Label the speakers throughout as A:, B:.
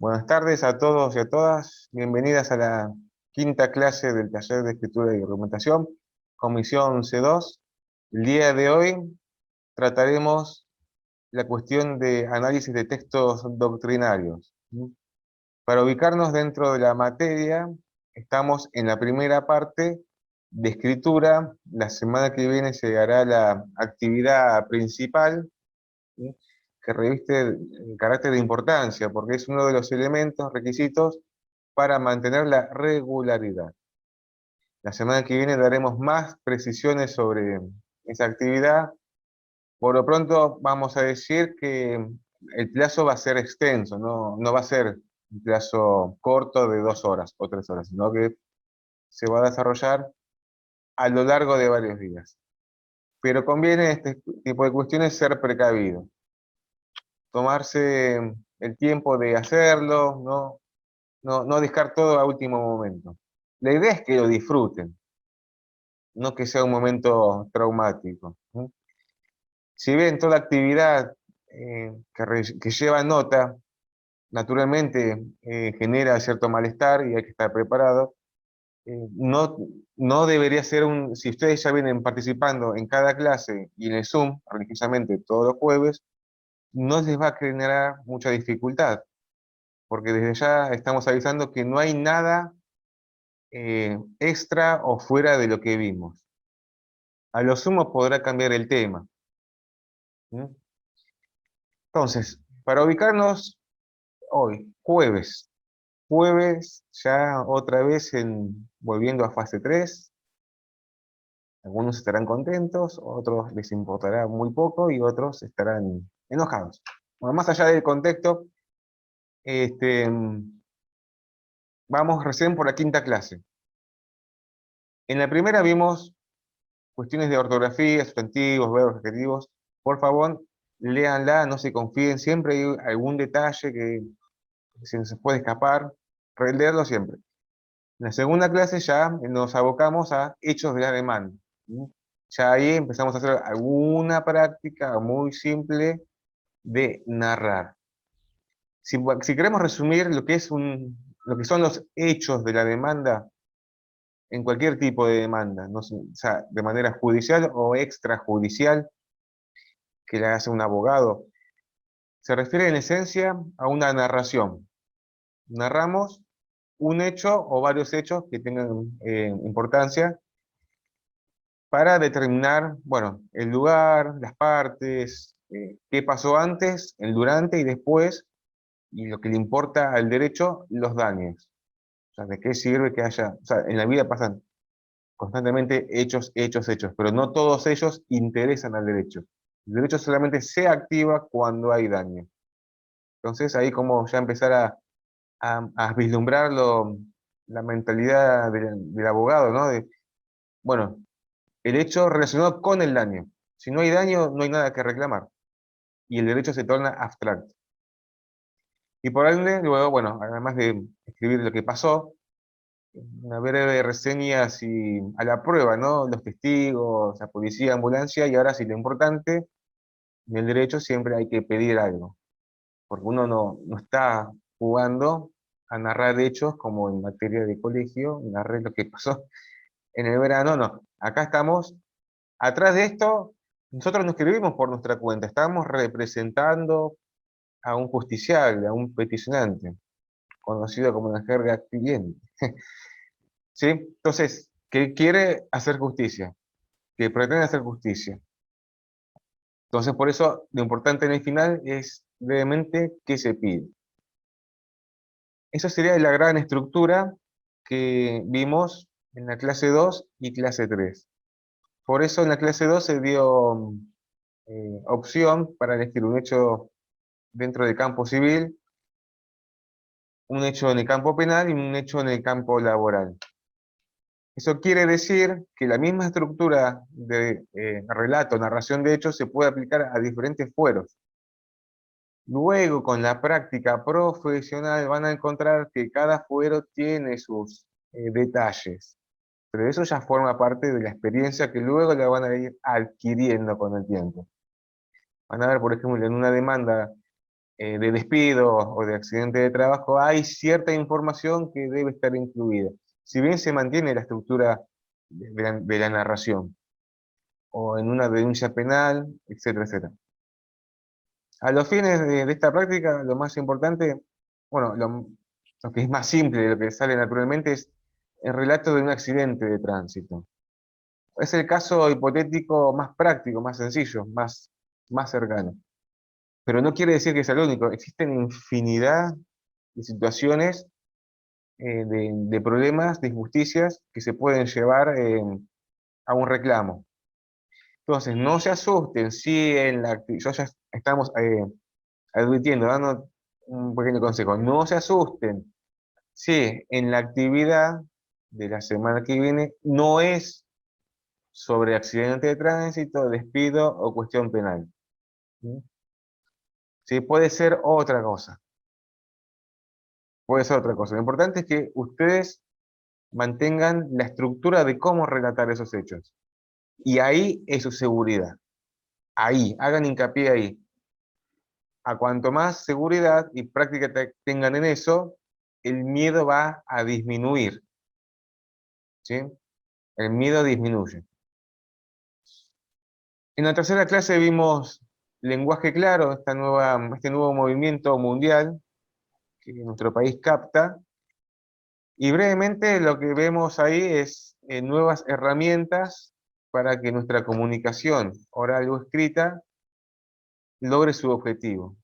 A: Buenas tardes a todos y a todas. Bienvenidas a la quinta clase del taller de escritura y argumentación, comisión C2. El día de hoy trataremos la cuestión de análisis de textos doctrinarios. Para ubicarnos dentro de la materia, estamos en la primera parte de escritura. La semana que viene se hará la actividad principal, ¿sí?, que reviste el carácter de importancia, porque es uno de los elementos, requisitos para mantener la regularidad. La semana que viene daremos más precisiones sobre esa actividad. Por lo pronto vamos a decir que el plazo va a ser extenso, no va a ser un plazo corto de 2 horas o 3 horas, sino que se va a desarrollar a lo largo de varios días. Pero conviene este tipo de cuestiones ser precavido, tomarse el tiempo de hacerlo, no dejar todo a último momento. La idea es que lo disfruten, no que sea un momento traumático. Si bien toda actividad que lleva nota, naturalmente genera cierto malestar y hay que estar preparado, no, no debería ser si ustedes ya vienen participando en cada clase y en el Zoom, religiosamente todos los jueves, no les va a generar mucha dificultad, porque desde ya estamos avisando que no hay nada extra o fuera de lo que vimos. A lo sumo podrá cambiar el tema. ¿Mm? Entonces, para ubicarnos hoy, jueves ya otra vez volviendo a fase 3, algunos estarán contentos, otros les importará muy poco y otros estarán enojados. Bueno, más allá del contexto, este, vamos recién por la quinta clase. En la primera vimos cuestiones de ortografía, sustantivos, verbos, adjetivos. Por favor, léanla, no se confíen, siempre hay algún detalle que se nos puede escapar, releerlo siempre. En la segunda clase ya nos abocamos a hechos de la demanda. Ya ahí empezamos a hacer alguna práctica muy simple de narrar. Si queremos resumir lo que son los hechos de la demanda, en cualquier tipo de demanda, no sé, o sea, de manera judicial o extrajudicial, que le hace un abogado, se refiere en esencia a una narración. Narramos un hecho o varios hechos que tengan importancia para determinar, bueno, el lugar, las partes, qué pasó antes, el durante y después, y lo que le importa al derecho, los daños. O sea, ¿de qué sirve que haya? O sea, en la vida pasan constantemente hechos, hechos, hechos, pero no todos ellos interesan al derecho. El derecho solamente se activa cuando hay daño. Entonces ahí como ya empezar a vislumbrar la mentalidad del abogado, ¿no? Bueno, el hecho relacionado con el daño. Si no hay daño, no hay nada que reclamar. Y el derecho se torna abstracto. Y por ende, luego, bueno, además de escribir lo que pasó, una breve reseña a la prueba, ¿no? Los testigos, la policía, ambulancia, y ahora sí, lo importante, en el derecho siempre hay que pedir algo, porque uno no está jugando a narrar hechos como en materia de colegio, narré lo que pasó en el verano, no. Acá estamos, atrás de esto, nosotros no escribimos por nuestra cuenta, estamos representando a un justiciable, a un peticionante, conocido como la jerga cliente. ¿Sí? Entonces, que quiere hacer justicia, que pretende hacer justicia. Entonces, por eso, lo importante en el final es brevemente qué se pide. Esa sería la gran estructura que vimos en la clase 2 y clase 3. Por eso en la clase 2 se dio opción para elegir un hecho dentro del campo civil, un hecho en el campo penal y un hecho en el campo laboral. Eso quiere decir que la misma estructura de relato, narración de hechos se puede aplicar a diferentes fueros. Luego, con la práctica profesional, van a encontrar que cada fuero tiene sus detalles, pero eso ya forma parte de la experiencia que luego la van a ir adquiriendo con el tiempo. Van a ver, por ejemplo, en una demanda de despido o de accidente de trabajo, hay cierta información que debe estar incluida. Si bien se mantiene la estructura de la narración, o en una denuncia penal, etcétera, etcétera. A los fines de esta práctica, lo más importante, bueno, lo que es más simple, lo que sale naturalmente, es el relato de un accidente de tránsito. Es el caso hipotético más práctico, más sencillo, más cercano. Pero no quiere decir que sea el único. Existen infinidad de situaciones, de problemas, de injusticias que se pueden llevar a un reclamo. Entonces, no se asusten si en la actividad, ya estamos advirtiendo, dando un pequeño consejo, no se asusten si en la actividad de la semana que viene no es sobre accidente de tránsito, despido o cuestión penal. ¿Sí? Sí, puede ser otra cosa. Puede ser otra cosa. Lo importante es que ustedes mantengan la estructura de cómo relatar esos hechos. Y ahí es su seguridad. Ahí, hagan hincapié ahí. A cuanto más seguridad y práctica tengan en eso, el miedo va a disminuir. ¿Sí? El miedo disminuye. En la tercera clase vimos lenguaje claro, este nuevo movimiento mundial que nuestro país capta. Y brevemente lo que vemos ahí es nuevas herramientas para que nuestra comunicación oral o escrita logre su objetivo.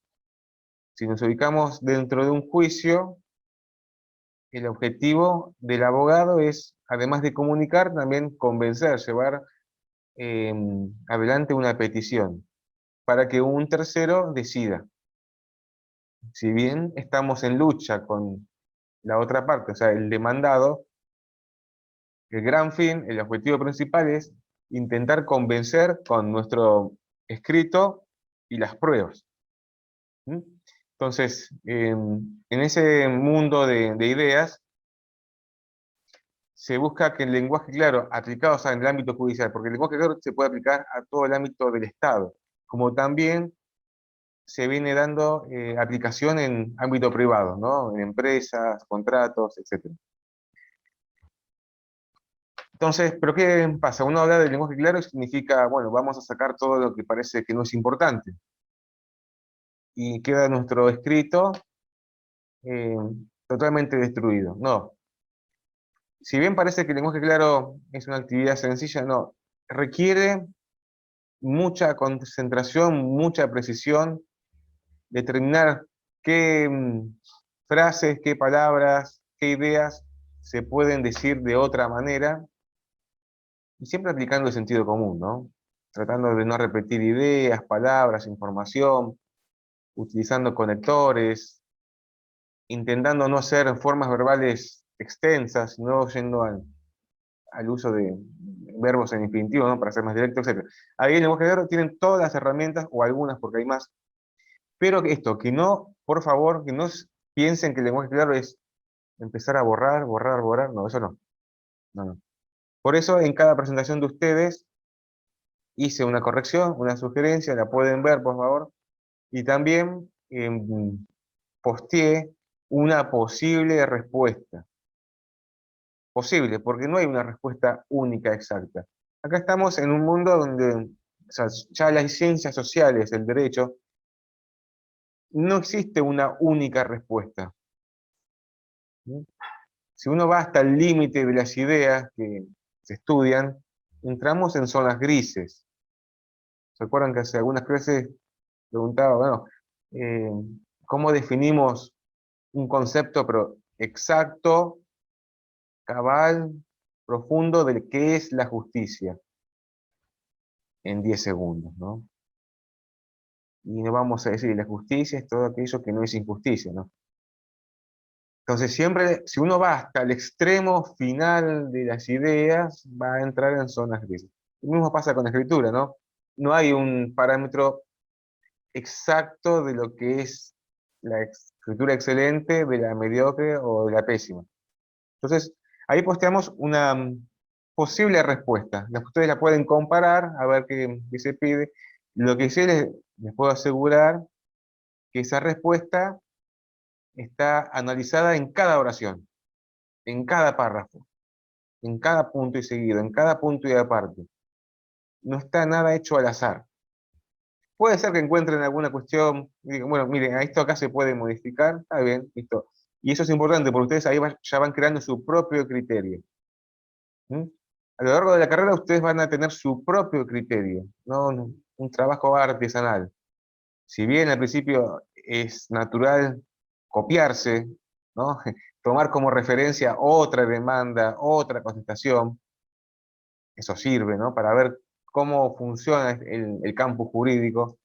A: Si nos ubicamos dentro de un juicio, el objetivo del abogado es, además de comunicar, también convencer, llevar eh, adelante una petición para que un tercero decida. Si bien estamos en lucha con la otra parte, o sea, el demandado, el gran fin, el objetivo principal es intentar convencer con nuestro escrito y las pruebas. ¿Mm? Entonces, en ese mundo de ideas, se busca que el lenguaje claro, aplicado, o sea, en el ámbito judicial, porque el lenguaje claro se puede aplicar a todo el ámbito del Estado, como también se viene dando aplicación en ámbito privado, ¿no? En empresas, contratos, etc. Entonces, ¿pero qué pasa? Uno habla del lenguaje claro y significa, bueno, vamos a sacar todo lo que parece que no es importante. Y queda nuestro escrito eh, totalmente destruido. No. Si bien parece que el lenguaje claro es una actividad sencilla, no. Requiere mucha concentración, mucha precisión, determinar qué frases, qué palabras, qué ideas se pueden decir de otra manera, y siempre aplicando el sentido común, ¿no? Tratando de no repetir ideas, palabras, información, utilizando conectores, intentando no hacer formas verbales extensas, sino yendo al uso de verbos en infinitivo, ¿no? Para ser más directo, etc. Ahí en el lenguaje claro tienen todas las herramientas, o algunas porque hay más, pero que no, por favor, que no piensen que el lenguaje claro es empezar a borrar, borrar, borrar, no, eso no. No, no. Por eso en cada presentación de ustedes hice una corrección, una sugerencia, la pueden ver, por favor, y también posteé una posible respuesta. Posible, porque no hay una respuesta única exacta. Acá estamos en un mundo donde, o sea, ya las ciencias sociales, el derecho, no existe una única respuesta. ¿Sí? Si uno va hasta el límite de las ideas que se estudian, entramos en zonas grises. ¿Se acuerdan que hace algunas clases preguntaba, bueno, eh, ¿cómo definimos un concepto pero exacto, cabal, profundo de qué es la justicia en 10 segundos, ¿no? Y no vamos a decir, la justicia es todo aquello que no es injusticia, ¿no? Entonces siempre, si uno va hasta el extremo final de las ideas, va a entrar en zonas grises. Lo mismo pasa con la escritura, ¿no? No hay un parámetro exacto de lo que es la escritura excelente, de la mediocre o de la pésima. Entonces, ahí posteamos una posible respuesta. Ustedes la pueden comparar, a ver qué se pide. Lo que sí les puedo asegurar que esa respuesta está analizada en cada oración, en cada párrafo, en cada punto y seguido, en cada punto y aparte. No está nada hecho al azar. Puede ser que encuentren alguna cuestión y digan, bueno, miren, a esto acá se puede modificar, está bien, listo. Y eso es importante porque ustedes ahí ya van creando su propio criterio. ¿Mm? A lo largo de la carrera ustedes van a tener su propio criterio, no un trabajo artesanal. Si bien al principio es natural copiarse, ¿no? Tomar como referencia otra demanda, otra contestación, eso sirve, ¿no? Para ver cómo funciona el campo jurídico.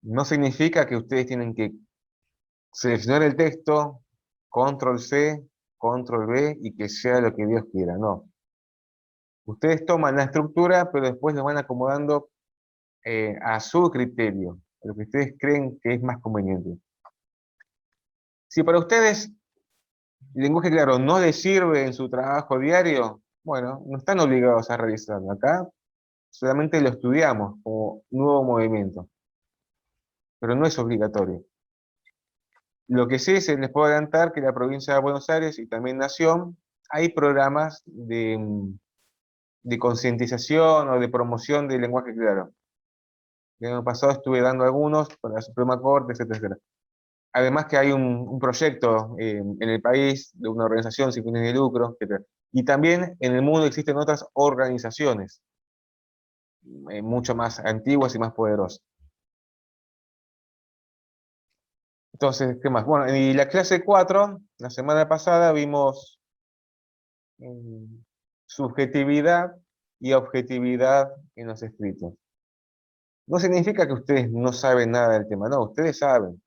A: No significa que ustedes tienen que seleccionar el texto, control C, control V y que sea lo que Dios quiera, no. Ustedes toman la estructura, pero después lo van acomodando a su criterio, a lo que ustedes creen que es más conveniente. Si para ustedes el lenguaje claro no les sirve en su trabajo diario, bueno, no están obligados a realizarlo. Acá solamente lo estudiamos como nuevo movimiento, pero no es obligatorio. Lo que sí se les puedo adelantar que la provincia de Buenos Aires y también Nación, hay programas de concientización o de promoción del lenguaje claro. El año pasado estuve dando algunos para la Suprema Corte, etcétera. Además que hay un proyecto en el país de una organización sin fines de lucro, etcétera. Y también en el mundo existen otras organizaciones mucho más antiguas y más poderosas. Entonces, ¿qué más? Bueno, y la clase 4 la semana pasada vimos subjetividad y objetividad en los escritos. No significa que ustedes no saben nada del tema, no, ustedes saben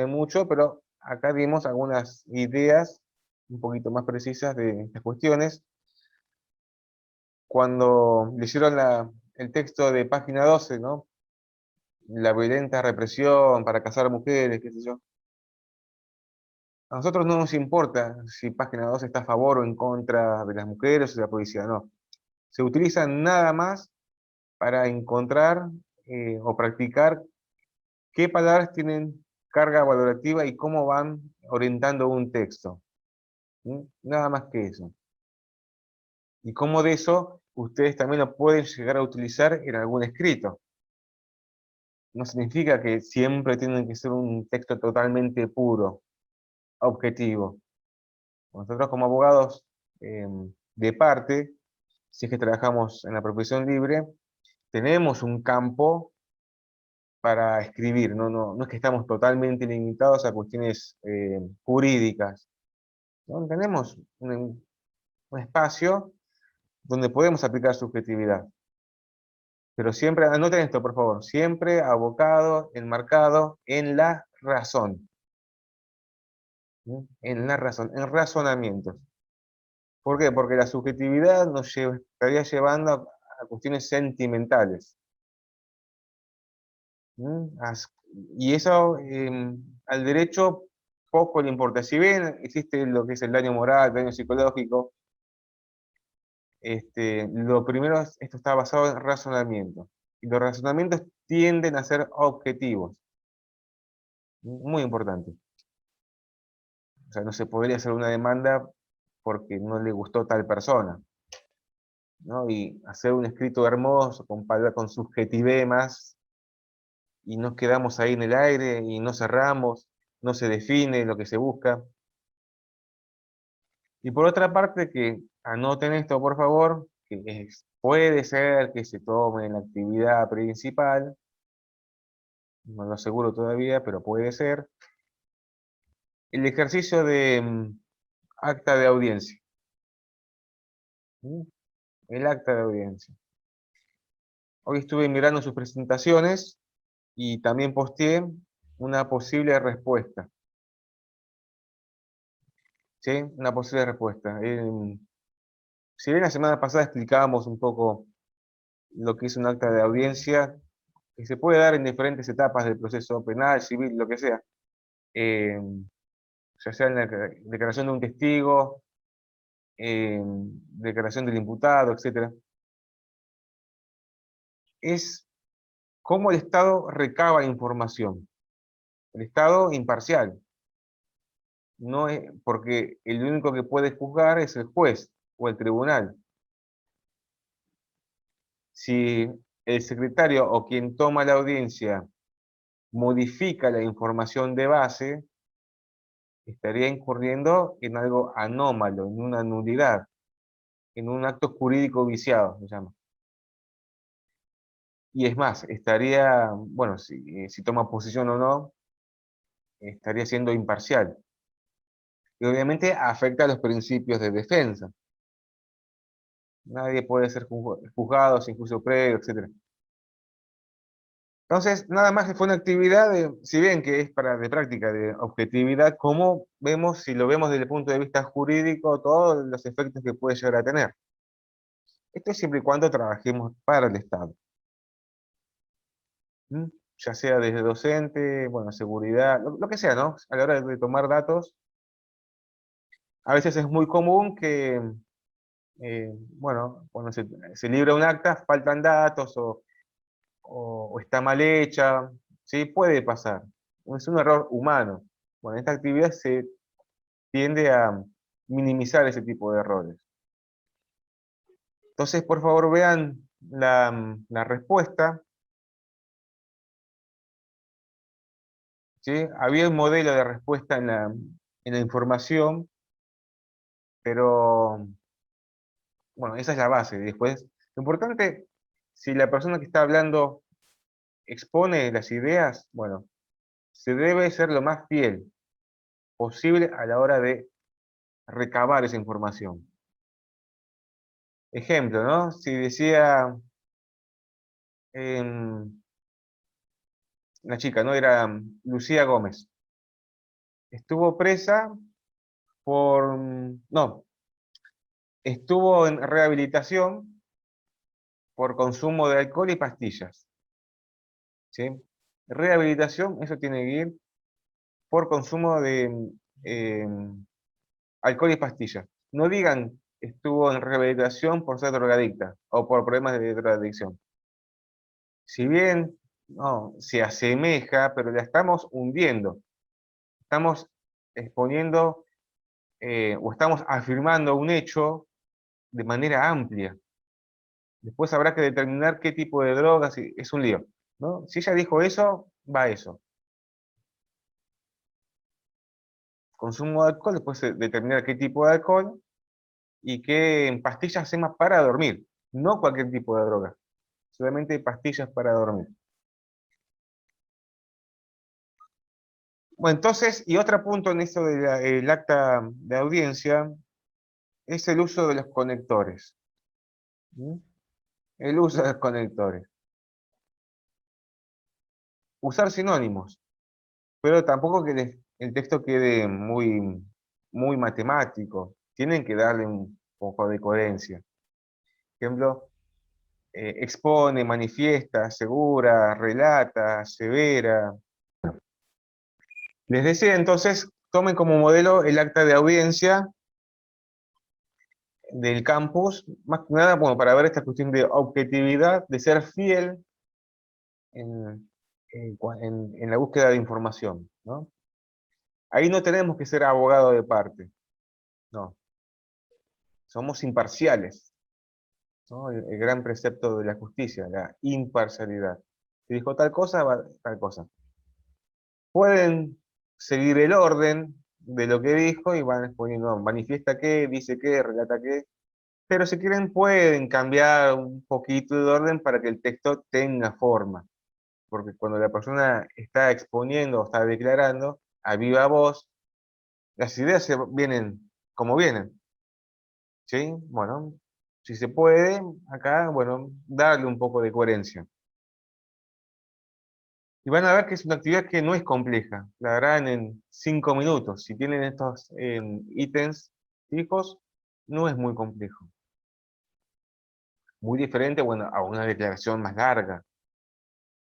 A: mucho, pero acá dimos algunas ideas un poquito más precisas de estas cuestiones. Cuando le hicieron el texto de página 12, ¿no? La violenta represión para cazar mujeres, qué sé yo. A nosotros no nos importa si página 12 está a favor o en contra de las mujeres o de la policía, no. Se utiliza nada más para encontrar o practicar qué palabras tienen carga valorativa y cómo van orientando un texto. ¿Mm? Nada más que eso. Y cómo de eso ustedes también lo pueden llegar a utilizar en algún escrito. No significa que siempre tienen que ser un texto totalmente puro, objetivo. Nosotros como abogados eh, de parte, si es que trabajamos en la profesión libre, tenemos un campo para escribir, no es que estamos totalmente limitados a cuestiones jurídicas, ¿no? Tenemos un espacio donde podemos aplicar subjetividad, pero siempre, anoten esto por favor, siempre abocado, enmarcado en la razón, ¿sí? En la razón, en razonamientos. ¿Por qué? Porque la subjetividad nos estaría llevando a cuestiones sentimentales. ¿Mm? Y eso al derecho poco le importa. Si bien existe lo que es el daño moral, el daño psicológico, lo primero esto está basado en razonamiento. Y los razonamientos tienden a ser objetivos. Muy importante. O sea, no se podría hacer una demanda porque no le gustó tal persona, ¿no? Y hacer un escrito hermoso con subjetivemas y nos quedamos ahí en el aire y no cerramos, no se define lo que se busca. Y por otra parte, que anoten esto, por favor, que puede ser que se tome en la actividad principal, no lo aseguro todavía, pero puede ser, el ejercicio de acta de audiencia. ¿Mm? El acta de audiencia. Hoy estuve mirando sus presentaciones y también posteé una posible respuesta. ¿Sí? Una posible respuesta. Si bien la semana pasada explicábamos un poco lo que es un acta de audiencia, que se puede dar en diferentes etapas del proceso penal, civil, lo que sea, eh, ya sea en la declaración de un testigo, declaración del imputado, etcétera, es cómo el Estado recaba información. El Estado imparcial. No es, porque el único que puede juzgar es el juez o el tribunal. Si el secretario o quien toma la audiencia modifica la información de base, estaría incurriendo en algo anómalo, en una nulidad, en un acto jurídico viciado, se llama. Y es más, estaría, bueno, si toma posición o no, estaría siendo imparcial. Y obviamente afecta a los principios de defensa. Nadie puede ser juzgado sin juicio previo, etc. Entonces, nada más que fue una actividad, si bien que es para de práctica, de objetividad, ¿cómo vemos, si lo vemos desde el punto de vista jurídico, todos los efectos que puede llegar a tener? Esto es siempre y cuando trabajemos para el Estado. ¿Mm? Ya sea desde docente, bueno, seguridad, lo que sea, ¿no? A la hora de tomar datos, a veces es muy común que, bueno, cuando se libra un acta, faltan datos o está mal hecha, ¿sí? Puede pasar. Es un error humano. Bueno, en esta actividad se tiende a minimizar ese tipo de errores. Entonces, por favor, vean la respuesta. ¿Sí? Había un modelo de respuesta en la información, pero bueno, esa es la base. Después, lo importante, si la persona que está hablando expone las ideas, bueno, se debe ser lo más fiel posible a la hora de recabar esa información. Ejemplo, ¿no? Si decía una chica, ¿no? Era Lucía Gómez. Estuvo presa por, no, estuvo en rehabilitación por consumo de alcohol y pastillas. ¿Sí? Rehabilitación, eso tiene que ir por consumo de eh, alcohol y pastillas. No digan estuvo en rehabilitación por ser drogadicta o por problemas de drogadicción. Si bien no, se asemeja, pero la estamos hundiendo. Estamos exponiendo o estamos afirmando un hecho de manera amplia. Después habrá que determinar qué tipo de drogas, es un lío, ¿no? Si ella dijo eso, va eso. Consumo de alcohol, después determinar qué tipo de alcohol y qué pastillas hacemos para dormir. No cualquier tipo de droga, solamente pastillas para dormir. Bueno, entonces, y otro punto en esto del acta de audiencia es el uso de los conectores. ¿Mm? El uso de los conectores. Usar sinónimos, pero tampoco que el texto quede muy matemático. Tienen que darle un poco de coherencia. Por ejemplo, expone, manifiesta, asegura, relata, asevera. Les decía entonces, tomen como modelo el acta de audiencia del campus, más que nada bueno, para ver esta cuestión de objetividad, de ser fiel en, en la búsqueda de información, ¿no? Ahí no tenemos que ser abogado de parte, no, somos imparciales, ¿no? El gran precepto de la justicia, la imparcialidad. Si dijo tal cosa, va tal cosa. Pueden seguir el orden de lo que dijo y van exponiendo, manifiesta qué, dice qué, relata qué, pero si quieren pueden cambiar un poquito de orden para que el texto tenga forma, porque cuando la persona está exponiendo o está declarando a viva voz, las ideas se vienen como vienen, ¿sí? Bueno, si se puede, acá, bueno, darle un poco de coherencia. Y van a ver que es una actividad que no es compleja, la harán en 5 minutos. Si tienen estos ítems fijos, no es muy complejo. Muy diferente, bueno, a una declaración más larga,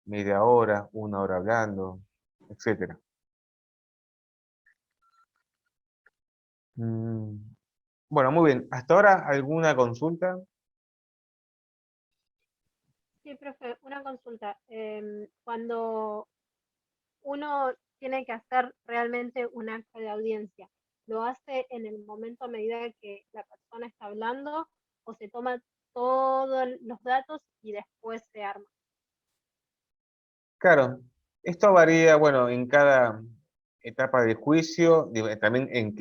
A: media hora, 1 hora hablando, etcétera. Mm, bueno, muy bien. ¿Hasta ahora alguna consulta?
B: Sí, profe, una consulta. Cuando uno tiene que hacer realmente un acta de audiencia? ¿Lo hace en el momento a medida que la persona está hablando o se toma todos los datos y después se arma?
A: Claro, esto varía, bueno, en cada etapa del juicio, también en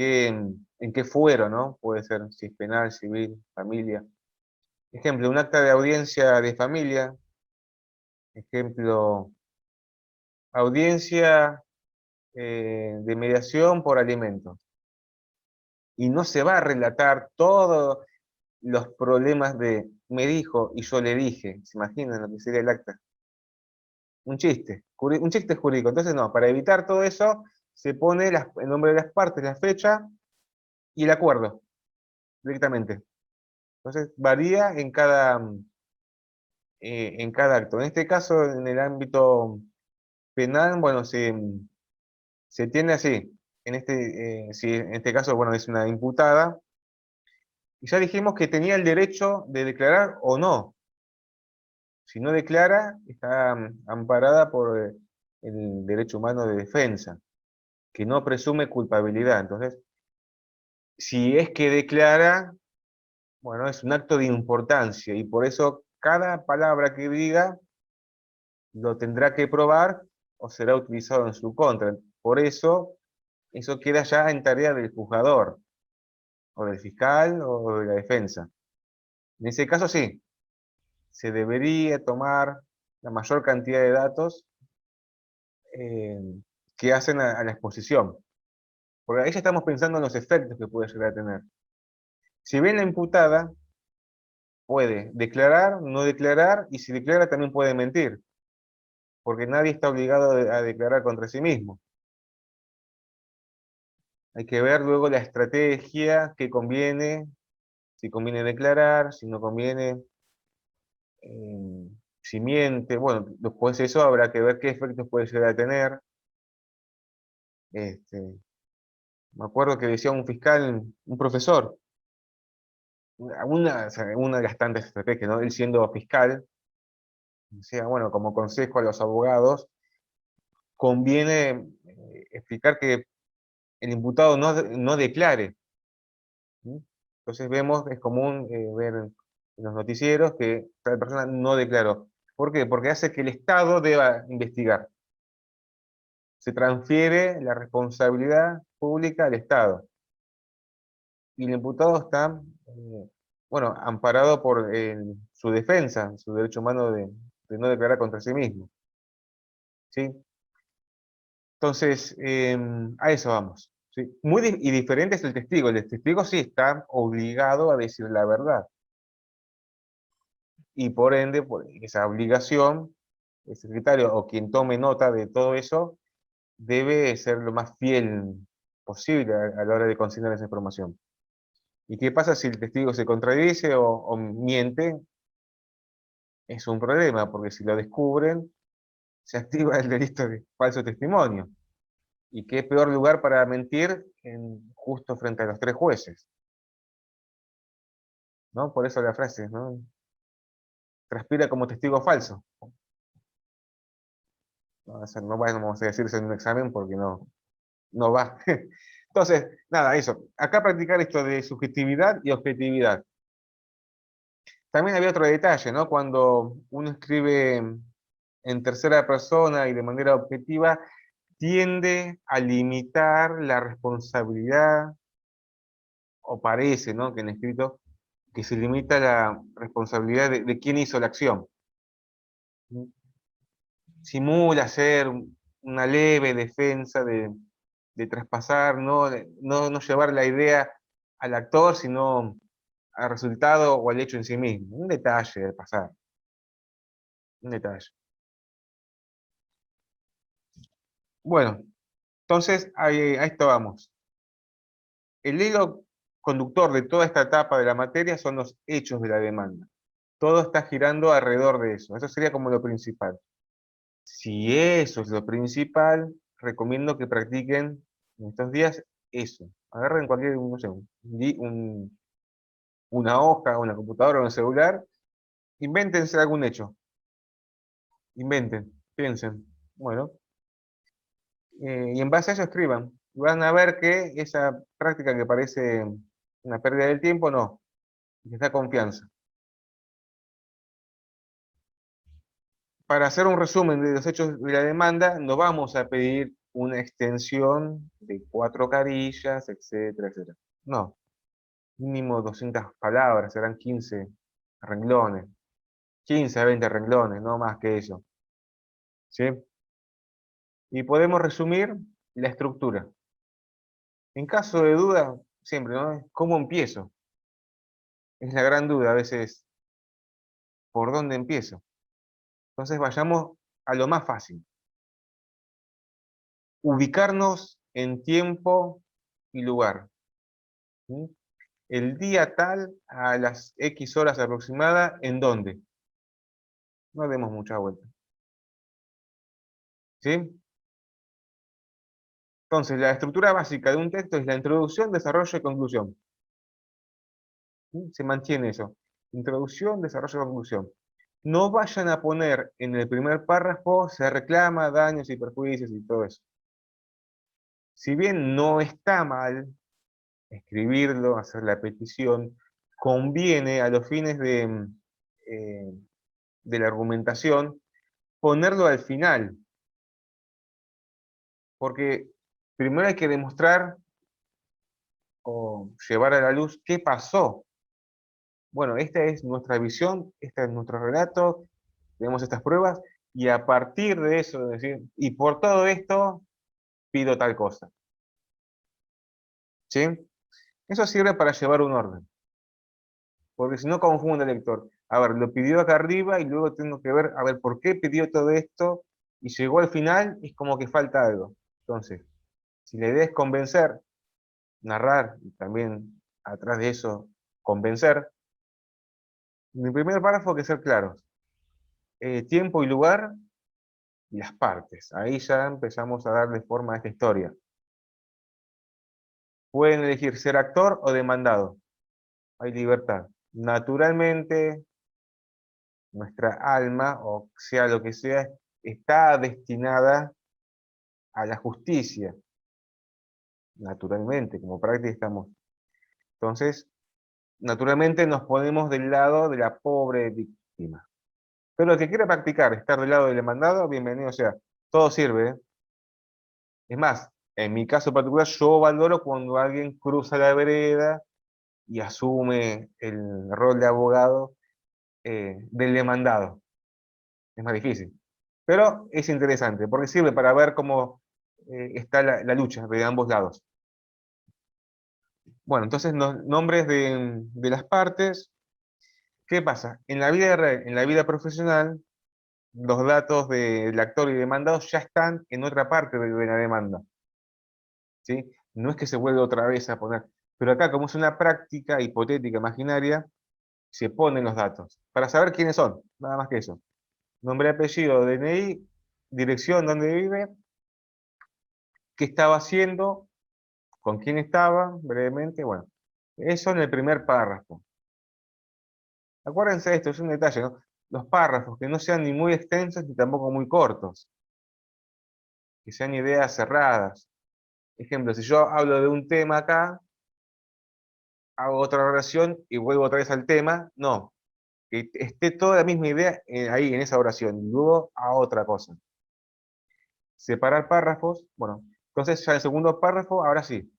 A: qué fuero, ¿no? Puede ser si es penal, civil, familia. Ejemplo, un acta de audiencia de familia. Ejemplo, audiencia de mediación por alimentos. Y no se va a relatar todos los problemas de me dijo y yo le dije. ¿Se imaginan lo que sería el acta? Un chiste jurídico. Entonces, no, para evitar todo eso, se pone el nombre de las partes, la fecha y el acuerdo directamente. Entonces, varía en cada acto. En este caso, en el ámbito penal, bueno, se tiene así. Sí, en este caso, bueno, es una imputada. Y ya dijimos que tenía el derecho de declarar o no. Si no declara, está amparada por el derecho humano de defensa, que no presume culpabilidad. Entonces, si es que declara, bueno, es un acto de importancia y por eso cada palabra que diga lo tendrá que probar o será utilizado en su contra. Por eso queda ya en tarea del juzgador, o del fiscal, o de la defensa. En ese caso sí, se debería tomar la mayor cantidad de datos eh, que hacen a la exposición. Porque ahí ya estamos pensando en los efectos que puede llegar a tener. Si bien la imputada puede declarar, no declarar, y si declara también puede mentir, porque nadie está obligado a declarar contra sí mismo. Hay que ver luego la estrategia que conviene, si conviene declarar, si no conviene, eh, si miente. Bueno, después de eso habrá que ver qué efectos puede llegar a tener. Este, me acuerdo que decía un fiscal, un profesor, o sea, una de las tantas estrategias, ¿no? Él siendo fiscal, decía, bueno, como consejo a los abogados, conviene explicar que el imputado no declare. ¿Sí? Entonces vemos, es común ver en los noticieros que tal persona no declaró. ¿Por qué? Porque hace que el Estado deba investigar. Se transfiere la responsabilidad pública al Estado. Y el imputado está, bueno, amparado por su defensa, su derecho humano de no declarar contra sí mismo. ¿Sí? Entonces, a eso vamos. ¿Sí? Y diferente es el testigo. El testigo sí está obligado a decir la verdad. Y por ende, por esa obligación, el secretario o quien tome nota de todo eso debe ser lo más fiel posible a la hora de consignar esa información. ¿Y qué pasa si el testigo se contradice o miente? Es un problema, porque si lo descubren, se activa el delito de falso testimonio. ¿Y qué peor lugar para mentir justo frente a los tres jueces? ¿No? Por eso la frase, ¿no? Transpira como testigo falso. No, o sea, no vamos a decirse en un examen porque no va. Entonces, nada, eso. Acá practicar esto de subjetividad y objetividad. También había otro detalle, ¿no? Cuando uno escribe en tercera persona y de manera objetiva, tiende a limitar la responsabilidad, o parece, ¿no? Que en escrito, que se limita la responsabilidad de quién hizo la acción. Simula ser una leve defensa de traspasar, no llevar la idea al actor, sino al resultado o al hecho en sí mismo. Un detalle de pasar, un detalle. Bueno, entonces a esto vamos. El hilo conductor de toda esta etapa de la materia son los hechos de la demanda. Todo está girando alrededor de eso. Eso sería como lo principal. Si eso es lo principal, recomiendo que practiquen en estos días eso. Agarren cualquier, no sé, una hoja, una computadora o un celular, invéntense algún hecho. Inventen, piensen. Bueno, y en base a eso escriban. Van a ver que esa práctica que parece una pérdida del tiempo, no, les da confianza. Para hacer un resumen de los hechos de la demanda, no vamos a pedir una extensión de 4 carillas, etcétera, etcétera. No, mínimo 200 palabras, serán 15 renglones, 15 a 20 renglones, no más que eso. ¿Sí? Y podemos resumir la estructura. En caso de duda, siempre, ¿no? ¿Cómo empiezo? Es la gran duda a veces, ¿por dónde empiezo? Entonces vayamos a lo más fácil. Ubicarnos en tiempo y lugar. ¿Sí? El día tal, a las X horas aproximadas, ¿en dónde? No demos mucha vuelta. ¿Sí? Entonces, la estructura básica de un texto es la introducción, desarrollo y conclusión. ¿Sí? Se mantiene eso. Introducción, desarrollo y conclusión. No vayan a poner en el primer párrafo, se reclama daños y perjuicios y todo eso. Si bien no está mal escribirlo, hacer la petición, conviene a los fines eh, de la argumentación ponerlo al final, porque primero hay que demostrar o llevar a la luz qué pasó. Bueno, esta es nuestra visión, este es nuestro relato, tenemos estas pruebas, y a partir de eso, decir, y por todo esto, pido tal cosa. ¿Sí? Eso sirve para llevar un orden, porque si no confunde al lector. A ver, lo pidió acá arriba y luego tengo que ver, a ver, por qué pidió todo esto y llegó al final, es como que falta algo. Entonces, si la idea es convencer, narrar y también atrás de eso convencer, en el primer párrafo hay que ser claros. Tiempo y lugar y las partes. Ahí ya empezamos a darle forma a esta historia. Pueden elegir ser actor o demandado. Hay libertad. Naturalmente, nuestra alma, o sea lo que sea, está destinada a la justicia. Naturalmente, como práctica estamos. Entonces, naturalmente nos ponemos del lado de la pobre víctima. Pero el que quiera practicar, estar del lado del demandado, bienvenido sea. Todo sirve, ¿eh? Es más, en mi caso particular, yo valoro cuando alguien cruza la vereda y asume el rol de abogado del demandado. Es más difícil. Pero es interesante, porque sirve para ver cómo está la lucha de ambos lados. Bueno, entonces los nombres de las partes. ¿Qué pasa? En la vida real, en la vida profesional, los datos del actor y demandado ya están en otra parte de la demanda. ¿Sí? No es que se vuelva otra vez a poner. Pero acá, como es una práctica hipotética, imaginaria, se ponen los datos. Para saber quiénes son, nada más que eso. Nombre, apellido, DNI, dirección donde vive, qué estaba haciendo, con quién estaba, brevemente, bueno. Eso en el primer párrafo. Acuérdense de esto, es un detalle, ¿no? Los párrafos que no sean ni muy extensos ni tampoco muy cortos, que sean ideas cerradas. Ejemplo, si yo hablo de un tema acá, hago otra oración y vuelvo otra vez al tema, no, que esté toda la misma idea ahí en esa oración, y luego a otra cosa. Separar párrafos, bueno, entonces ya el segundo párrafo, ahora sí,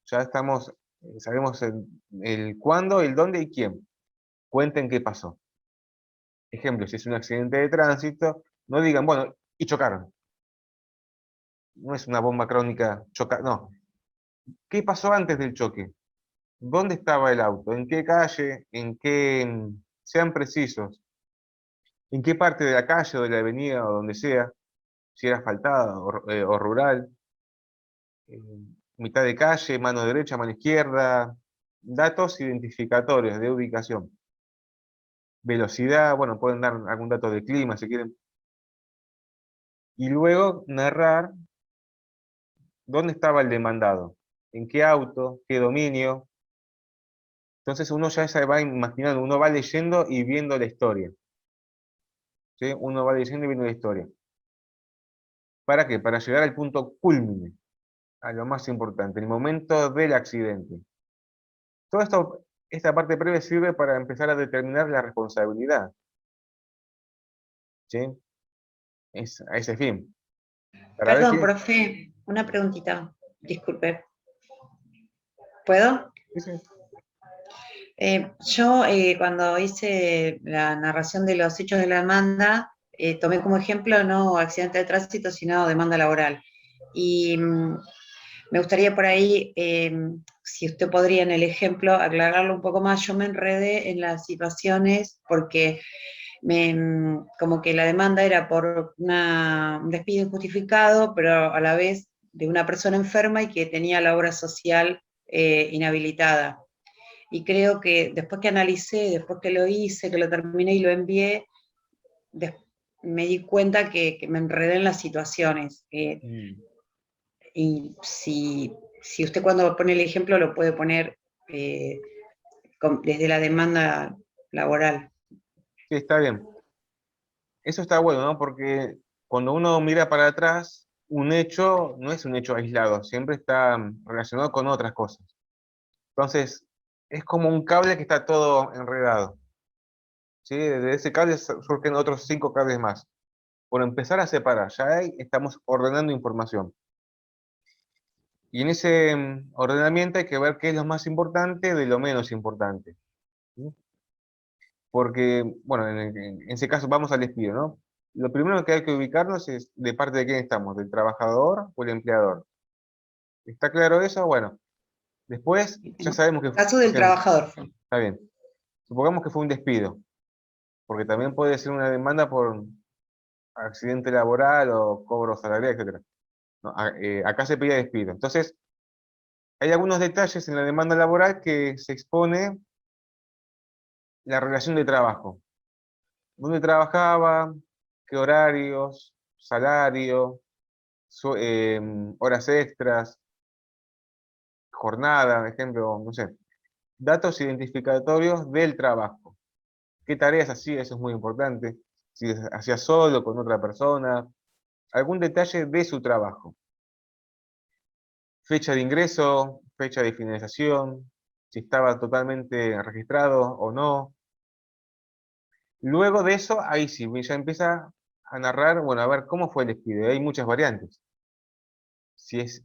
A: ya estamos, sabemos el cuándo, el dónde y quién. Cuenten qué pasó. Ejemplo, si es un accidente de tránsito, no digan, bueno, y chocaron. No es una bomba crónica, chocar, no. ¿Qué pasó antes del choque? ¿Dónde estaba el auto? ¿En qué calle? ¿En qué? Sean precisos. ¿En qué parte de la calle o de la avenida o donde sea? Si era asfaltada o rural. eh, Mitad de calle, mano derecha, mano izquierda. Datos identificatorios de ubicación. Velocidad, bueno, pueden dar algún dato de clima si quieren. Y luego narrar dónde estaba el demandado, en qué auto, qué dominio. Entonces uno ya se va imaginando, uno va leyendo y viendo la historia. ¿Sí? Uno va leyendo y viendo la historia. ¿Para qué? Para llegar al punto culmine, a lo más importante, el momento del accidente. Todo esto, esta parte previa sirve para empezar a determinar la responsabilidad, ¿sí? Es a ese fin. Para ver
C: Perdón,
A: qué...
C: profe, una preguntita, disculpe. ¿Puedo?
A: Sí, sí.
C: Yo cuando hice la narración de los hechos de la demanda, tomé como ejemplo no accidente de tránsito, sino demanda laboral. Y me gustaría por ahí, si usted podría en el ejemplo aclararlo un poco más, yo me enredé en las situaciones porque como que la demanda era por un despido injustificado, pero a la vez de una persona enferma y que tenía la obra social inhabilitada. Y creo que después que analicé, después que lo hice, que lo terminé y lo envié, me di cuenta que me enredé en las situaciones.
A: Mm.
C: Y si usted cuando pone el ejemplo lo puede poner desde la demanda laboral.
A: Sí, está bien. Eso está bueno, ¿no? Porque cuando uno mira para atrás, un hecho no es un hecho aislado, siempre está relacionado con otras cosas. Entonces, es como un cable que está todo enredado, ¿sí? Desde ese cable surgen otros 5 cables más. Por empezar a separar, ya ahí estamos ordenando información. Y en ese ordenamiento hay que ver qué es lo más importante de lo menos importante, ¿sí? Porque, bueno, en ese caso vamos al despido, ¿no? Lo primero que hay que ubicarnos es de parte de quién estamos, del trabajador o el empleador. ¿Está claro eso? Bueno, después ya sabemos que,
C: Caso del
A: porque
C: trabajador.
A: está bien. Supongamos que fue un despido, porque también puede ser una demanda por accidente laboral o cobro salarial, etcétera. No, acá se pedía despido. Entonces, hay algunos detalles en la demanda laboral que se expone la relación de trabajo. ¿Dónde trabajaba? ¿Qué horarios? ¿Salario? Horas extras, jornada, por ejemplo, no sé. Datos identificatorios del trabajo. ¿Qué tareas hacía? Eso es muy importante. Si hacía solo, con otra persona. Algún detalle de su trabajo. Fecha de ingreso, fecha de finalización, si estaba totalmente registrado o no. Luego de eso, ahí sí, ya empieza a narrar, bueno, a ver cómo fue el despido. Hay muchas variantes. Si es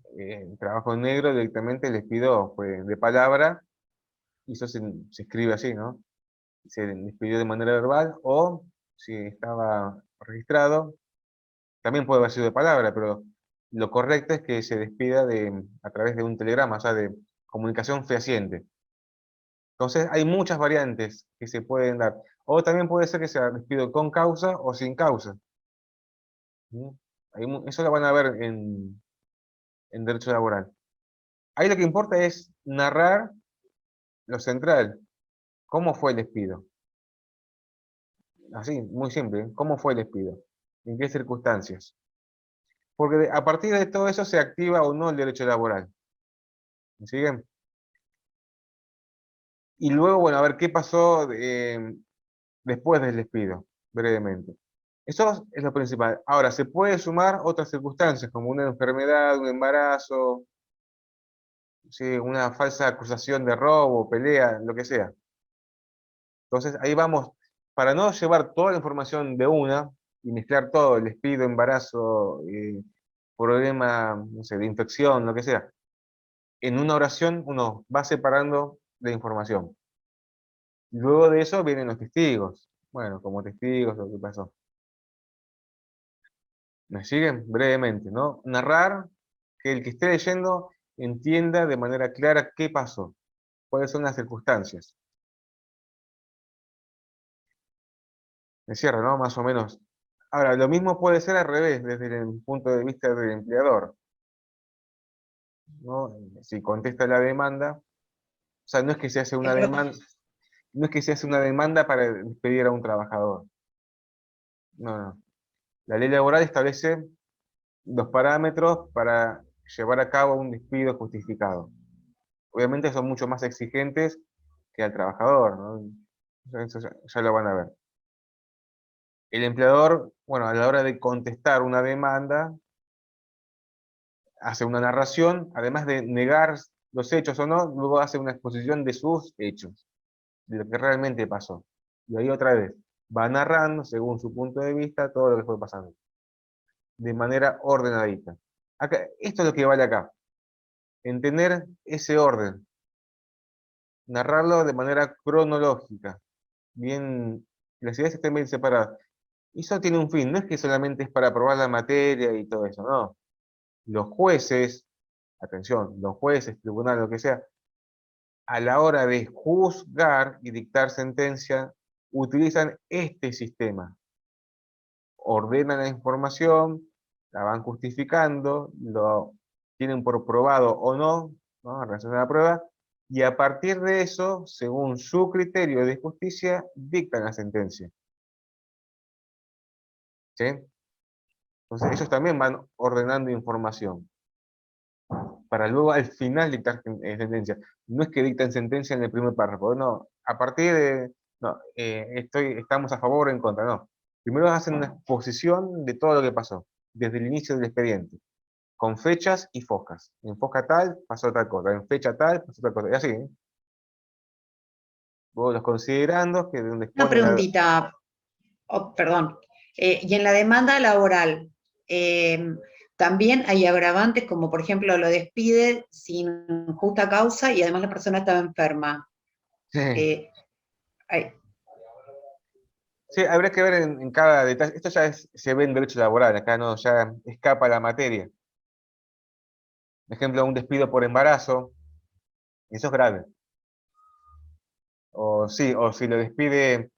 A: trabajo en negro, directamente el despido fue de palabra, y eso se escribe así, ¿no? Se despidió de manera verbal, o si estaba registrado, también puede haber sido de palabra, pero lo correcto es que se despida a través de un telegrama, o sea, de comunicación fehaciente. Entonces, hay muchas variantes que se pueden dar. O también puede ser que sea despido con causa o sin causa. ¿Sí? Eso lo van a ver en derecho laboral. Ahí lo que importa es narrar lo central. ¿Cómo fue el despido? Así, muy simple. ¿Cómo fue el despido? ¿En qué circunstancias? Porque a partir de todo eso se activa o no el derecho laboral. ¿Me siguen? Y luego, bueno, a ver qué pasó después del despido, brevemente. Eso es lo principal. Ahora, se puede sumar otras circunstancias, como una enfermedad, un embarazo, sí, una falsa acusación de robo, pelea, lo que sea. Entonces, ahí vamos, para no llevar toda la información de una y mezclar todo, el despido, embarazo, problema, no sé, de infección, lo que sea, en una oración uno va separando la información. Luego de eso vienen los testigos. Bueno, como testigos, lo que pasó. ¿Me siguen? Brevemente, ¿no? Narrar, que el que esté leyendo entienda de manera clara qué pasó, cuáles son las circunstancias. Me cierro, ¿no? Más o menos. Ahora, lo mismo puede ser al revés, desde el punto de vista del empleador, ¿no? Si contesta la demanda, o sea, no es que se hace una demanda, no es que se hace una demanda para despedir a un trabajador. No, no. La ley laboral establece los parámetros para llevar a cabo un despido justificado. Obviamente son mucho más exigentes que al trabajador, ¿no? Eso ya lo van a ver. El empleador, bueno, a la hora de contestar una demanda, hace una narración, además de negar los hechos o no, luego hace una exposición de sus hechos, de lo que realmente pasó. Y ahí otra vez, va narrando, según su punto de vista, todo lo que fue pasando, de manera ordenadita. Acá, esto es lo que vale acá, en tener ese orden, narrarlo de manera cronológica, bien, las ideas estén bien separadas. Y eso tiene un fin, no es que solamente es para aprobar la materia y todo eso, no. Los jueces, atención, los jueces, tribunal, lo que sea, a la hora de juzgar y dictar sentencia, utilizan este sistema. Ordenan la información, la van justificando, lo tienen por probado o no, ¿no? En relación a la prueba, y a partir de eso, según su criterio de justicia, dictan la sentencia. ¿Sí? Entonces ellos también van ordenando información, para luego al final dictar sentencia. No es que dicten sentencia en el primer párrafo, no, a partir de, no, estamos a favor o en contra, no. Primero hacen una exposición de todo lo que pasó, desde el inicio del expediente, con fechas y focas. En foca tal, pasó tal cosa, en fecha tal, pasó tal cosa, y así, ¿eh? Vos los considerando que donde
C: Una
A: expone la...
C: preguntita, oh, perdón. Y en la demanda laboral, también hay agravantes como, por ejemplo, lo despide sin justa causa y además la persona estaba enferma.
A: Sí,
C: Hay-
A: sí, habría que ver en cada detalle. Esto ya se ve en derecho laboral, acá no, ya escapa la materia. Por ejemplo, un despido por embarazo, eso es grave. O sí, o si lo despide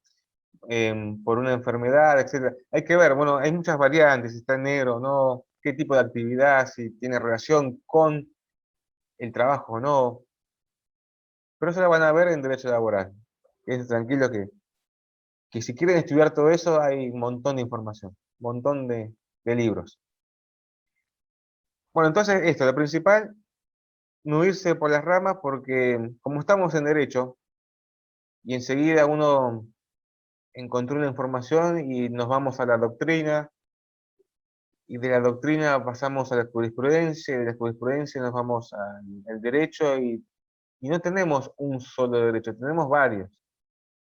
A: por una enfermedad, etcétera. Hay que ver, bueno, hay muchas variantes, si está en negro o no, qué tipo de actividad, si tiene relación con el trabajo o no. Pero eso lo van a ver en derecho laboral. Quédense tranquilo que si quieren estudiar todo eso, hay un montón de información, un montón de libros. Bueno, entonces esto, lo principal, no irse por las ramas porque como estamos en derecho y enseguida uno encontró una información y nos vamos a la doctrina, y de la doctrina pasamos a la jurisprudencia, y de la jurisprudencia nos vamos al derecho, y no tenemos un solo derecho, tenemos varios.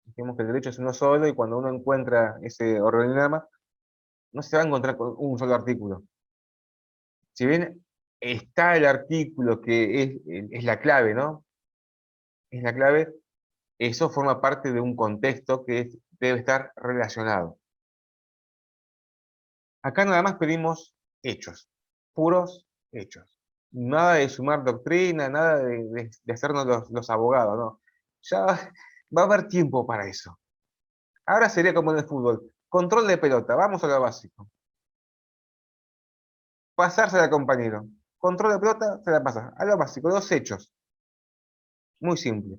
A: Dijimos que el derecho es uno solo, y cuando uno encuentra ese organigrama, no se va a encontrar con un solo artículo. Si bien está el artículo que es la clave, ¿no? Es la clave, eso forma parte de un contexto que debe estar relacionado. Acá nada más pedimos hechos, puros hechos. Nada de sumar doctrina, nada de hacernos los abogados, ¿no? Ya va a haber tiempo para eso. Ahora sería como en el fútbol. Control de pelota, vamos a lo básico. Pasársela al compañero. Control de pelota, se la pasa. A lo básico, los hechos. Muy simple.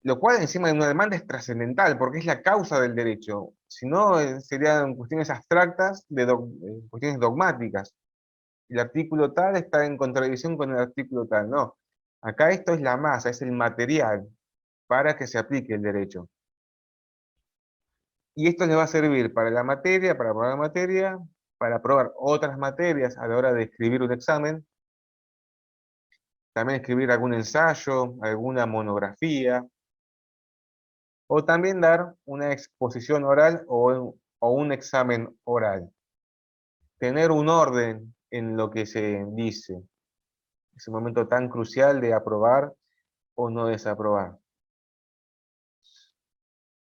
A: Lo cual encima de una demanda es trascendental, porque es la causa del derecho. Si no, serían cuestiones abstractas, cuestiones dogmáticas. El artículo tal está en contradicción con el artículo tal. No. Acá esto es la masa, es el material para que se aplique el derecho. Y esto le va a servir para la materia, para aprobar la materia, para aprobar otras materias a la hora de escribir un examen, también escribir algún ensayo, alguna monografía, o también dar una exposición oral o un examen oral. Tener un orden en lo que se dice. Ese momento tan crucial de aprobar o no desaprobar.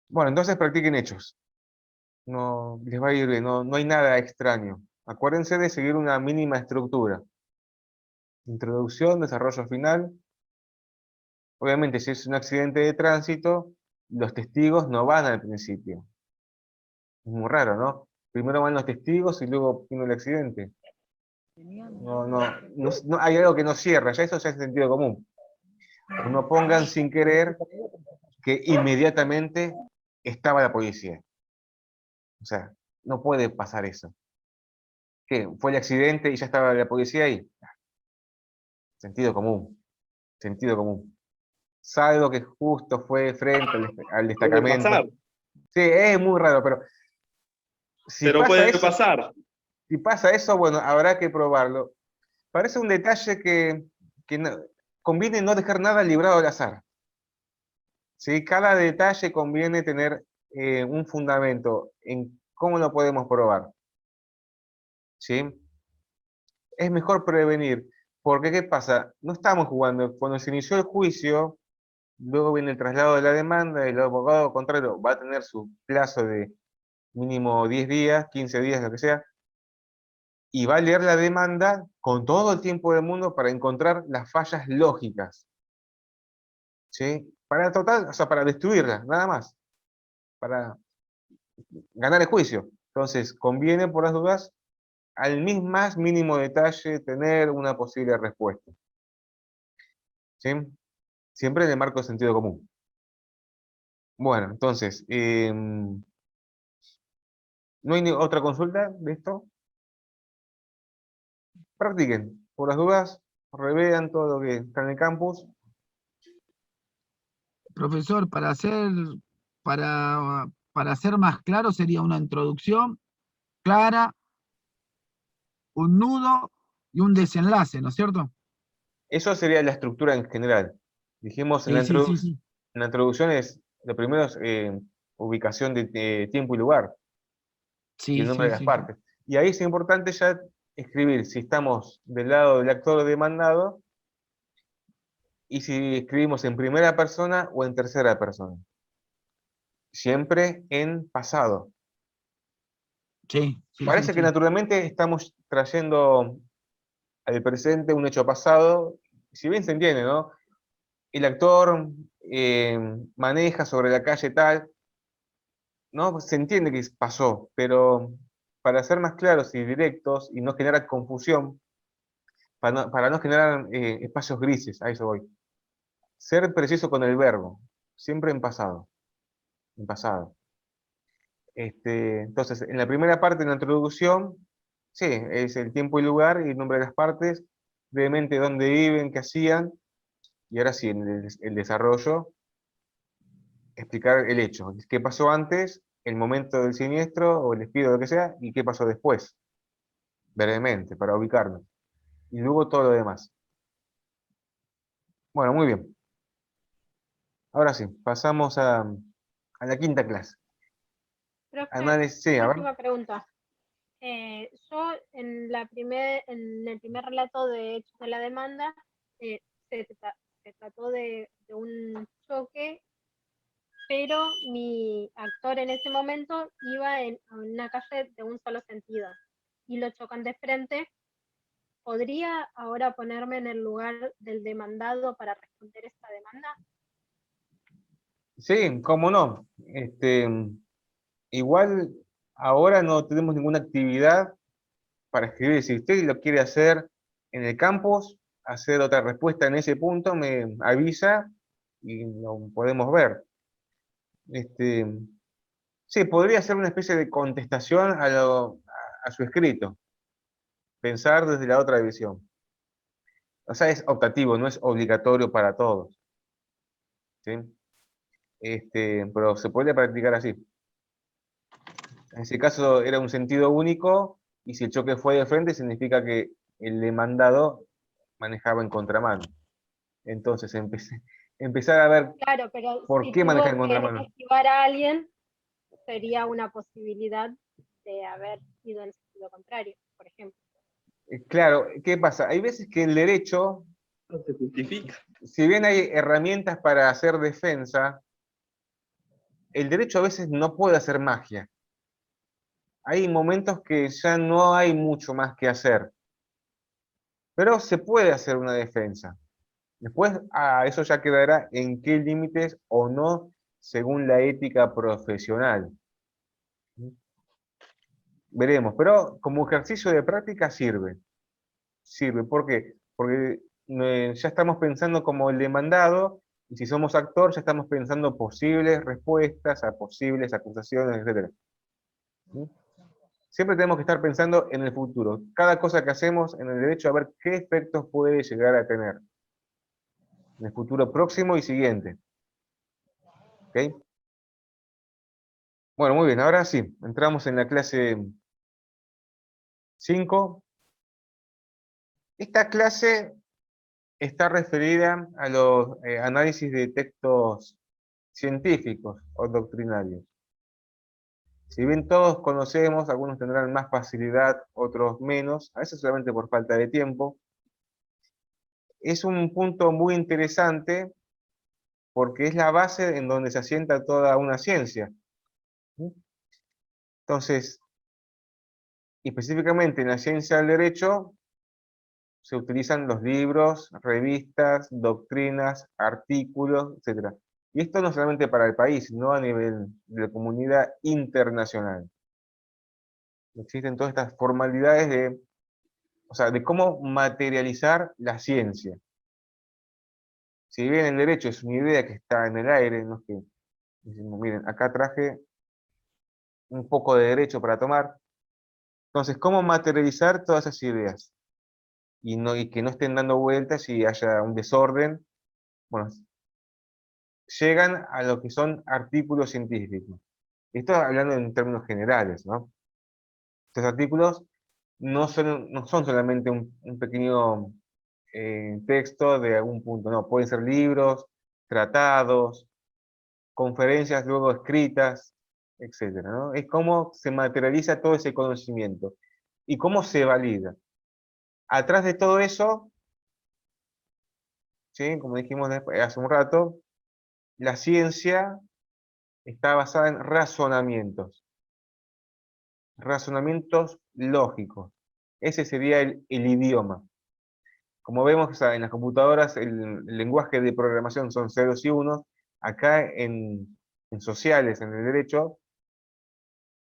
A: Bueno, entonces practiquen hechos. No les va a ir bien, no hay nada extraño. Acuérdense de seguir una mínima estructura. Introducción, desarrollo final. Obviamente, si es un accidente de tránsito, los testigos no van al principio. Es muy raro, ¿no? Primero van los testigos y luego viene el accidente. No, hay algo que no cierra, ya eso ya es sentido común. No pongan sin querer que inmediatamente estaba la policía. O sea, no puede pasar eso. ¿Qué? ¿Fue el accidente y ya estaba la policía ahí? Sentido común, sentido común. Salvo que justo fue frente al
D: Puede
A: destacamento.
D: pasar,
A: Sí, es muy raro, pero si
D: pero
A: pasa
D: puede
A: eso,
D: pasar.
A: Si pasa eso, bueno, habrá que probarlo. Parece un detalle que conviene no dejar nada librado al azar. ¿Sí? Cada detalle conviene tener un fundamento en cómo lo podemos probar. ¿Sí? Es mejor prevenir, porque ¿qué pasa? No estamos jugando. Cuando se inició el juicio, luego viene el traslado de la demanda, el abogado contrario va a tener su plazo de mínimo 10 días, 15 días, lo que sea, y va a leer la demanda con todo el tiempo del mundo para encontrar las fallas lógicas, ¿sí? Para total, o sea, para destruirla, nada más, para ganar el juicio. Entonces, conviene, por las dudas, al más mínimo detalle, tener una posible respuesta, ¿sí? Siempre en el marco de sentido común. Bueno, entonces, ¿no hay otra consulta de esto? Practiquen, por las dudas, revean todo lo que está en el campus.
D: Profesor, para ser más claro, sería una introducción clara, un nudo y un desenlace, ¿no es cierto?
A: Eso sería la estructura en general. Dijimos en
D: Sí, sí, sí, sí.
A: la introducción es, lo primero es ubicación de tiempo y lugar, y el
D: Sí,
A: nombre
D: sí,
A: de las
D: sí, sí.
A: partes. Y ahí es importante ya escribir si estamos del lado del actor demandado y si escribimos en primera persona o en tercera persona. Siempre en pasado.
D: Sí, sí, sí,
A: Parece que
D: sí.
A: naturalmente estamos trayendo al presente un hecho pasado, si bien se entiende, ¿no? El actor maneja sobre la calle tal, ¿no? Se entiende que pasó, pero para ser más claros y directos y no generar confusión, para no generar espacios grises, a eso voy. Ser preciso con el verbo, siempre en pasado, en pasado. Entonces, en la primera parte de la introducción, sí, es el tiempo y lugar y el nombre de las partes, brevemente dónde viven, qué hacían, y ahora sí, en el desarrollo, explicar el hecho, qué pasó antes, el momento del siniestro o el despido, lo que sea, y qué pasó después, brevemente, para ubicarnos. Y luego todo lo demás. Bueno, muy bien. Ahora sí, pasamos a la quinta clase.
B: Profe,
A: Análisis, sí, a ver.
B: última pregunta. Yo en el primer relato de hechos de la demanda eh, se trató de un choque, pero mi actor en ese momento iba en una calle de un solo sentido y lo chocan de frente. ¿Podría ahora ponerme en el lugar del demandado para responder esta demanda?
A: Sí, cómo no. Igual ahora no tenemos ninguna actividad para escribir. Si usted lo quiere hacer en el campus, hacer otra respuesta en ese punto, me avisa y lo podemos ver. Este, sí, podría ser una especie de contestación a su escrito. Pensar desde la otra visión. O sea, es optativo, no es obligatorio para todos. ¿Sí? Pero se puede practicar así. En ese caso era un sentido único y si el choque fue de frente significa que el demandado manejaba en contramano. Entonces empezar a ver
B: Claro, pero
A: por
B: si
A: qué manejar
B: tuvo
A: en
B: que
A: contramano.
B: esquivar a alguien, sería una posibilidad de haber ido en sentido contrario, por ejemplo.
A: Claro, ¿qué pasa? Hay veces que el derecho,
E: No se justifica.
A: si bien hay herramientas para hacer defensa, el derecho a veces no puede hacer magia. Hay momentos que ya no hay mucho más que hacer, pero se puede hacer una defensa. Después, eso ya quedará en qué límites o no, según la ética profesional. Veremos, pero como ejercicio de práctica sirve. Sirve, ¿por qué? Porque ya estamos pensando como el demandado, y si somos actor, ya estamos pensando posibles respuestas a posibles acusaciones, etc. Siempre tenemos que estar pensando en el futuro. Cada cosa que hacemos en el derecho, a ver qué efectos puede llegar a tener en el futuro próximo y siguiente. ¿Ok? Bueno, muy bien, ahora sí, entramos en la clase 5. Esta clase está referida a los análisis de textos científicos o doctrinarios. Si bien todos conocemos, algunos tendrán más facilidad, otros menos, a veces solamente por falta de tiempo, es un punto muy interesante porque es la base en donde se asienta toda una ciencia. Entonces, específicamente en la ciencia del derecho, se utilizan los libros, revistas, doctrinas, artículos, etc. Y esto no solamente para el país, sino a nivel de la comunidad internacional. Existen todas estas formalidades de, o sea, de cómo materializar la ciencia. Si bien el derecho es una idea que está en el aire, no es que decimos, miren, acá traje un poco de derecho para tomar. Entonces, ¿cómo materializar todas esas ideas? Y que no estén dando vueltas y haya un desorden. Bueno, llegan a lo que son artículos científicos. Esto hablando en términos generales, ¿no? Estos artículos no son solamente un pequeño texto de algún punto, no, pueden ser libros, tratados, conferencias luego escritas, etcétera, ¿no? Es cómo se materializa todo ese conocimiento y cómo se valida. Atrás de todo eso, ¿sí? Como dijimos hace un rato, la ciencia está basada en razonamientos lógicos. Ese sería el idioma. Como vemos, o sea, en las computadoras el lenguaje de programación son ceros y unos. Acá en sociales, en el derecho,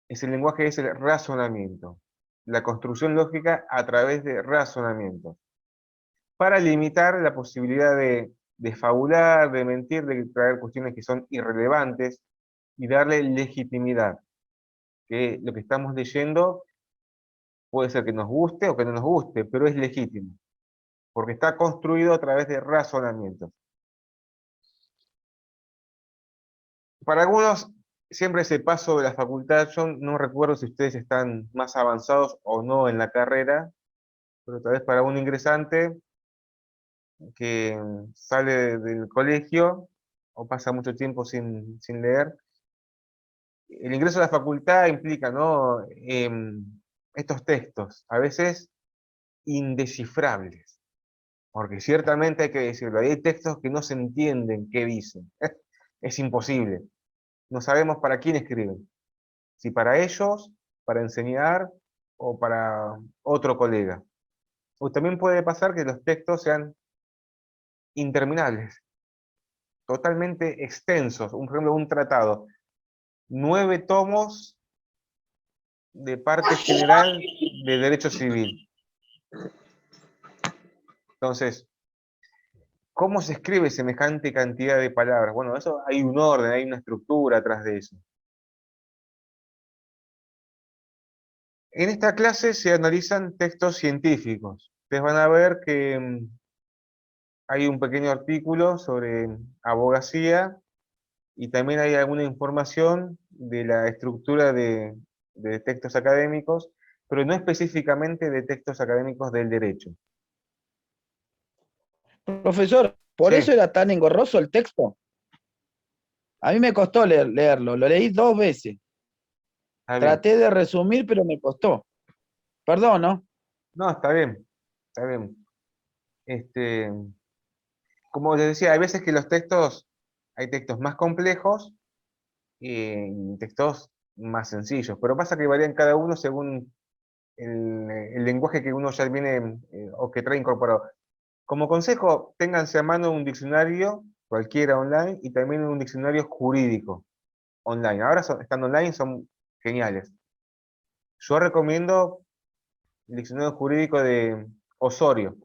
A: el lenguaje es el razonamiento. La construcción lógica a través de razonamientos. Para limitar la posibilidad de fabular, de mentir, de traer cuestiones que son irrelevantes y darle legitimidad. Que lo que estamos leyendo puede ser que nos guste o que no nos guste, pero es legítimo, porque está construido a través de razonamientos. Para algunos, siempre ese paso de la facultad, yo no recuerdo si ustedes están más avanzados o no en la carrera, pero tal vez para un ingresante que sale del colegio o pasa mucho tiempo sin leer, el ingreso a la facultad implica, ¿no? Estos textos, a veces indescifrables, porque ciertamente hay que decirlo, hay textos que no se entienden qué dicen, es imposible, no sabemos para quién escriben, si para ellos, para enseñar o para otro colega. O también puede pasar que los textos sean interminables, totalmente extensos, por ejemplo, un tratado, 9 tomos de parte general de derecho civil. Entonces, ¿cómo se escribe semejante cantidad de palabras? Bueno, eso hay un orden, hay una estructura atrás de eso. En esta clase se analizan textos científicos. Ustedes van a ver que hay un pequeño artículo sobre abogacía y también hay alguna información de la estructura de textos académicos, pero no específicamente de textos académicos del derecho.
D: Profesor, ¿por eso
A: Sí,
D: era tan engorroso el texto? A mí me costó leerlo, lo leí 2 veces.
A: está bien.
D: Traté de resumir, pero me costó. Perdón, ¿no?
A: No, está bien, está bien. Este, como les decía, hay veces que hay textos más complejos y textos más sencillos, pero pasa que varían cada uno según el lenguaje que uno ya viene o que trae incorporado. Como consejo, ténganse a mano un diccionario, cualquiera online, y también un diccionario jurídico online. Ahora estando online son geniales. Yo recomiendo el diccionario jurídico de Osorio.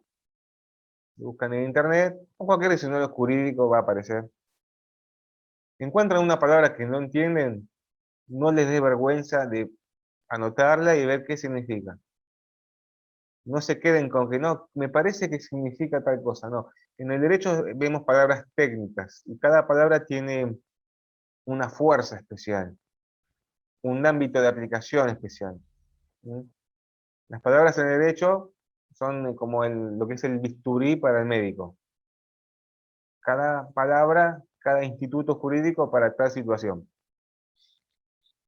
A: Buscan en internet, o cualquier diccionario jurídico va a aparecer. Encuentran una palabra que no entienden, no les dé vergüenza de anotarla y ver qué significa. No se queden con que no, me parece que significa tal cosa, no. En el derecho vemos palabras técnicas y cada palabra tiene una fuerza especial, un ámbito de aplicación especial. ¿Sí? Las palabras en el derecho son como lo que es el bisturí para el médico. Cada palabra, cada instituto jurídico para tal situación.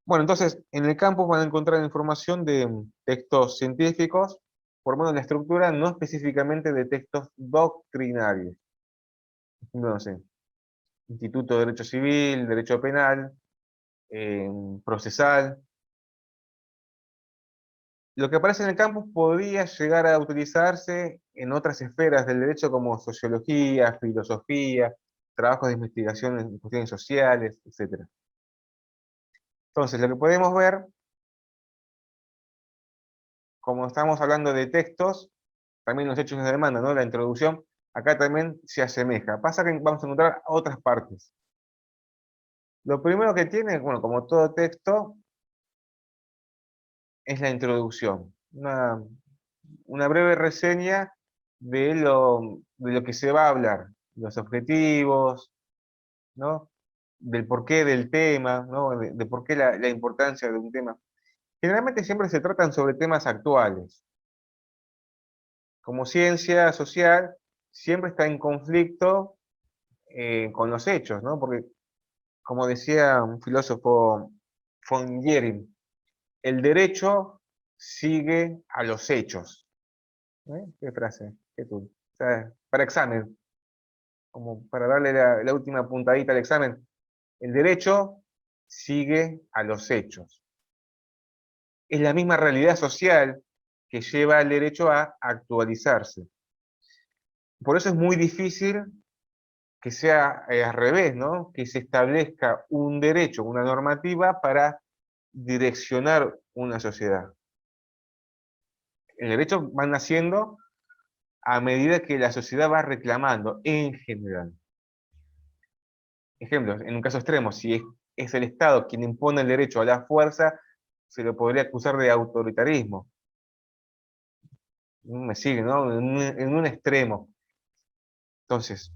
A: Bueno, entonces, en el campus van a encontrar información de textos científicos, formando la estructura no específicamente de textos doctrinarios. No sé, Instituto de Derecho Civil, Derecho Penal, Procesal. Lo que aparece en el campus podría llegar a utilizarse en otras esferas del derecho como sociología, filosofía, trabajos de investigación en cuestiones sociales, etc. Entonces, lo que podemos ver, como estamos hablando de textos, también los hechos de demanda, ¿no? La introducción, acá también se asemeja. Pasa que vamos a encontrar otras partes. Lo primero que tiene, bueno, como todo texto, es la introducción. Una breve reseña de lo que se va a hablar, los objetivos, ¿no? Del porqué del tema, ¿no? De por qué la importancia de un tema. Generalmente siempre se tratan sobre temas actuales. Como ciencia social, siempre está en conflicto con los hechos, ¿no? Porque, como decía un filósofo von Jering, el derecho sigue a los hechos. ¿Qué frase? ¿Qué tú? O sea, para examen, como para darle la última puntadita al examen. El derecho sigue a los hechos. Es la misma realidad social que lleva al derecho a actualizarse. Por eso es muy difícil que sea al revés, ¿no? Que se establezca un derecho, una normativa para direccionar una sociedad. El derecho va naciendo a medida que la sociedad va reclamando, en general. Ejemplo, en un caso extremo, si es el Estado quien impone el derecho a la fuerza, se lo podría acusar de autoritarismo. Me sigue, ¿no? En un extremo. Entonces,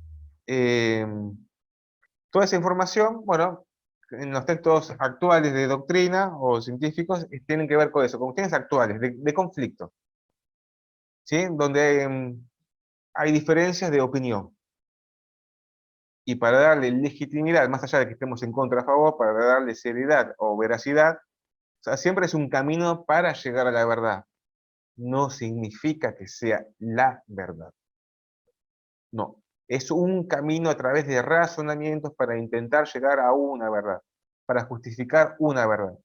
A: toda esa información, bueno, en los textos actuales de doctrina o científicos, tienen que ver con eso, con cuestiones actuales, de conflicto, ¿sí? Donde hay diferencias de opinión. Y para darle legitimidad, más allá de que estemos en contra o a favor, para darle seriedad o veracidad, o sea, siempre es un camino para llegar a la verdad. No significa que sea la verdad. No, es un camino a través de razonamientos para intentar llegar a una verdad, para justificar una verdad.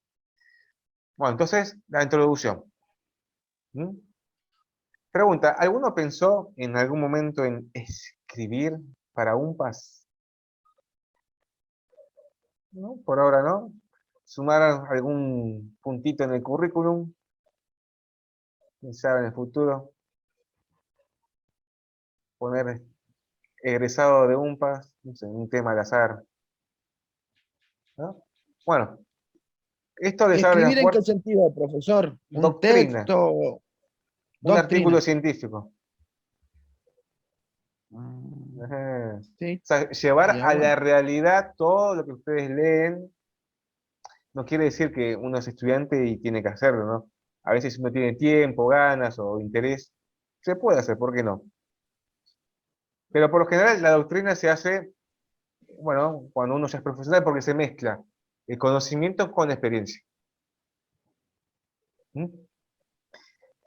A: Bueno, entonces, la introducción. ¿Mm? Pregunta, ¿alguno pensó en algún momento en escribir para un PAS? ¿No? Por ahora no. Sumar algún puntito en el currículum. Quién sabe en el futuro. Poner egresado de un PAS, no sé, un tema al azar. ¿No? Bueno, esto les abre las
D: ¿Escribir en qué
A: puertas.
D: sentido, profesor? ¿Un
A: Doctrina,
D: texto?
A: un
D: Doctrina.
A: artículo científico.
D: Mm,
A: Ajá. O
D: sí,
A: sea, llevar
D: sería
A: a la
D: bueno.
A: realidad todo lo que ustedes leen, no quiere decir que uno es estudiante y tiene que hacerlo, ¿no? A veces uno tiene tiempo, ganas o interés, se puede hacer, ¿por qué no? Pero por lo general la doctrina se hace, bueno, cuando uno ya es profesional porque se mezcla el conocimiento con la experiencia. ¿Mm?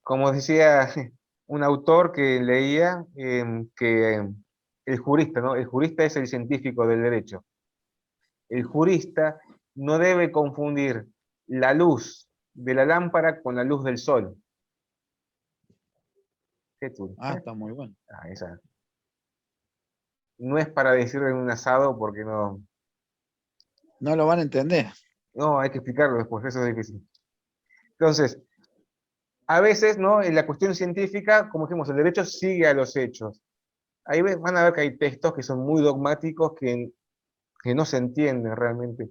A: Como decía un autor que leía, que el jurista, ¿no? El jurista es el científico del derecho. El jurista no debe confundir la luz de la lámpara con la luz del sol. ¿Qué tú?
D: Ah, está muy bueno.
A: Ah, esa. No es para decirlo en un asado porque no,
D: No lo van a entender.
A: no hay que explicarlo después, eso es difícil. Entonces, a veces, ¿no? En la cuestión científica, como dijimos, el derecho sigue a los hechos. Ahí van a ver que hay textos que son muy dogmáticos que no se entienden realmente.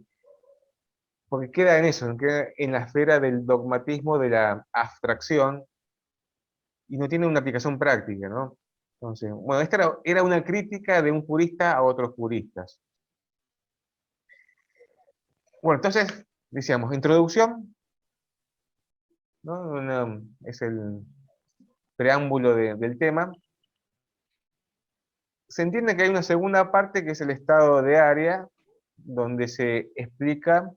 A: Porque queda en eso, queda en la esfera del dogmatismo, de la abstracción, y no tiene una aplicación práctica, ¿no? Entonces, bueno, esta era una crítica de un jurista a otros juristas. Bueno, entonces, decíamos, introducción, ¿no? Es el preámbulo del tema. Se entiende que hay una segunda parte que es el estado de área, donde se explica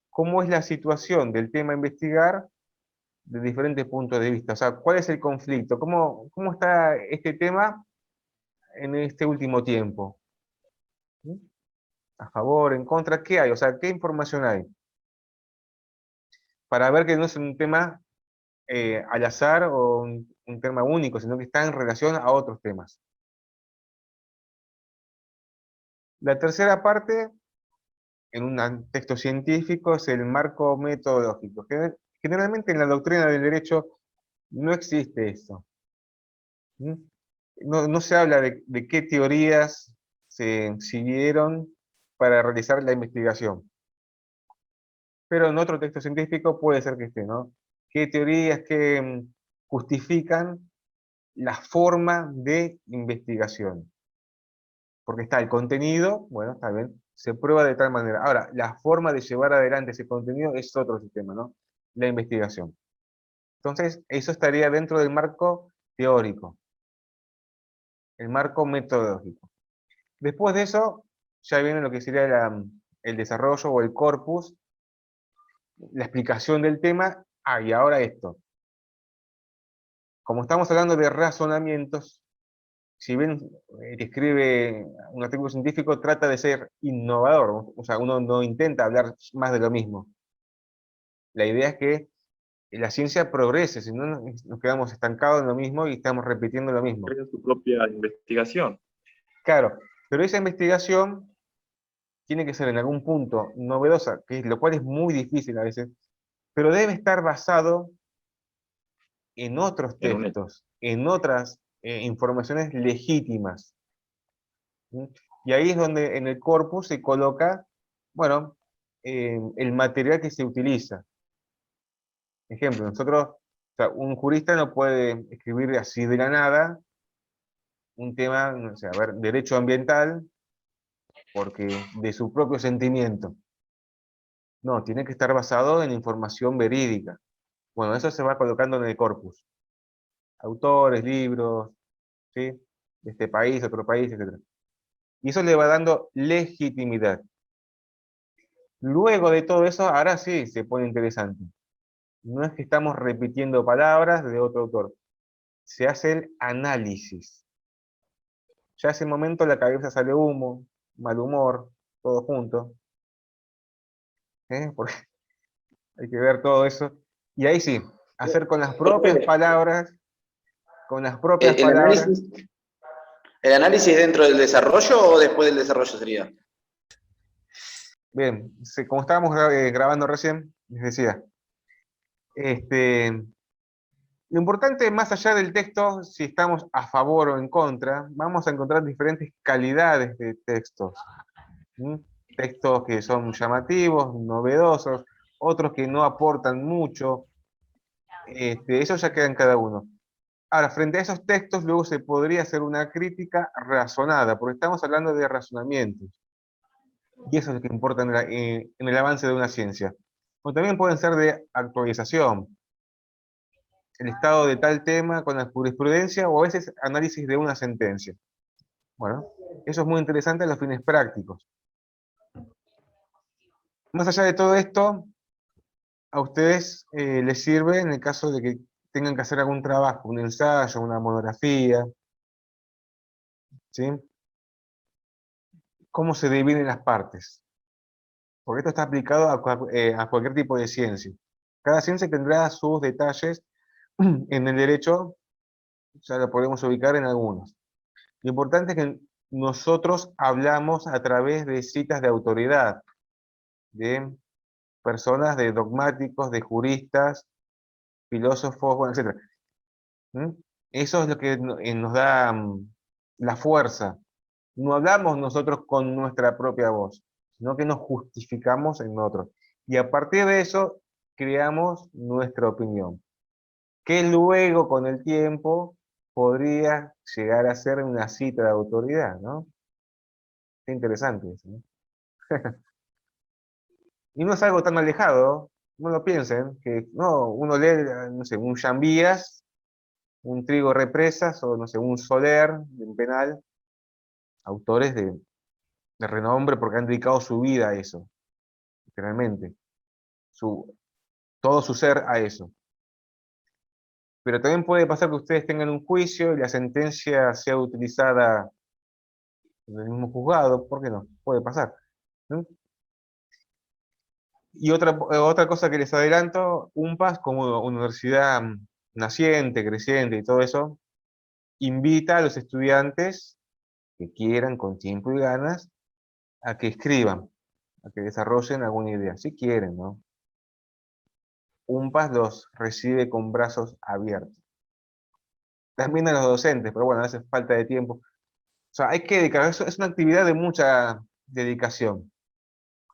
A: cómo es la situación del tema a investigar de diferentes puntos de vista. O sea, cuál es el conflicto, cómo está este tema en este último tiempo. ¿Sí? A favor, en contra, ¿qué hay? O sea, ¿qué información hay? Para ver que no es un tema al azar o un tema único, sino que está en relación a otros temas. La tercera parte, en un texto científico, es el marco metodológico. Generalmente en la doctrina del derecho no existe esto. ¿Mm? No se habla de qué teorías se siguieron para realizar la investigación. Pero en otro texto científico puede ser que esté, ¿no? ¿Qué teorías que justifican la forma de investigación? Porque está el contenido, bueno, está bien, se prueba de tal manera. Ahora, la forma de llevar adelante ese contenido es otro sistema, ¿no? La investigación. Entonces, eso estaría dentro del marco teórico, el marco metodológico. Después de eso, ya viene lo que sería el desarrollo o el corpus, la explicación del tema. Y ahora esto. Como estamos hablando de razonamientos, si bien el que escribe un artículo científico trata de ser innovador, o sea, uno no intenta hablar más de lo mismo. La idea es que la ciencia progrese, si no nos quedamos estancados en lo mismo y estamos repitiendo lo mismo.
E: Crea su propia investigación.
A: Claro, pero esa investigación tiene que ser en algún punto novedosa, lo cual es muy difícil a veces, pero debe estar basado en otros
E: En un hecho.
A: textos, en otras informaciones legítimas. ¿Sí? Y ahí es donde en el corpus se coloca, bueno, el material que se utiliza. Ejemplo, nosotros, o sea, un jurista no puede escribir así de la nada un tema, no sé, a ver, derecho ambiental, porque de su propio sentimiento. No, tiene que estar basado en información verídica. Bueno, eso se va colocando en el corpus. Autores, libros, ¿sí? De este país, otro país, etc. Y eso le va dando legitimidad. Luego de todo eso, ahora sí se pone interesante. No es que estamos repitiendo palabras de otro autor. Se hace el análisis. Ya ese momento la cabeza sale humo, mal humor, todo junto. Porque hay que ver todo eso. Y ahí sí, hacer con las propias palabras, con las propias
F: ¿El
A: palabras.
F: análisis dentro del desarrollo o después del desarrollo sería?
A: Bien, como estábamos grabando recién, les decía, lo importante, más allá del texto, si estamos a favor o en contra, vamos a encontrar diferentes calidades de textos. ¿Mm? Textos que son llamativos, novedosos, otros que no aportan mucho. Eso ya queda en cada uno. Ahora, frente a esos textos, luego se podría hacer una crítica razonada, porque estamos hablando de razonamientos. Y eso es lo que importa en el avance de una ciencia. O también pueden ser de actualización, el estado de tal tema con la jurisprudencia o a veces análisis de una sentencia. Bueno, eso es muy interesante en los fines prácticos. Más allá de todo esto, a ustedes les sirve en el caso de que tengan que hacer algún trabajo, un ensayo, una monografía, ¿sí? ¿Cómo se dividen las partes? Porque esto está aplicado a cualquier tipo de ciencia. Cada ciencia tendrá sus detalles. En el derecho ya lo podemos ubicar en algunos. Lo importante es que nosotros hablamos a través de citas de autoridad, de personas, de dogmáticos, de juristas, filósofos, bueno, etc. ¿Mm? Eso es lo que nos da la fuerza. No hablamos nosotros con nuestra propia voz, sino que nos justificamos en otros. Y a partir de eso, creamos nuestra opinión, que luego con el tiempo podría llegar a ser una cita de autoridad, ¿no? Qué interesante eso, ¿no? Y no es algo tan alejado, no lo piensen, que no, uno lee, no sé, un Llambías, un Trigo Represas, o no sé, un Soler, en penal, autores de renombre porque han dedicado su vida a eso, literalmente, todo su ser a eso. Pero también puede pasar que ustedes tengan un juicio y la sentencia sea utilizada en el mismo juzgado, ¿por qué no? Puede pasar, ¿no? Y otra cosa que les adelanto, UNPAS como universidad naciente, creciente y todo eso, invita a los estudiantes que quieran, con tiempo y ganas, a que escriban, a que desarrollen alguna idea, si quieren, ¿no? UNPAS los recibe con brazos abiertos. También a los docentes, pero bueno, a veces falta de tiempo. O sea, hay que dedicar, eso es una actividad de mucha dedicación,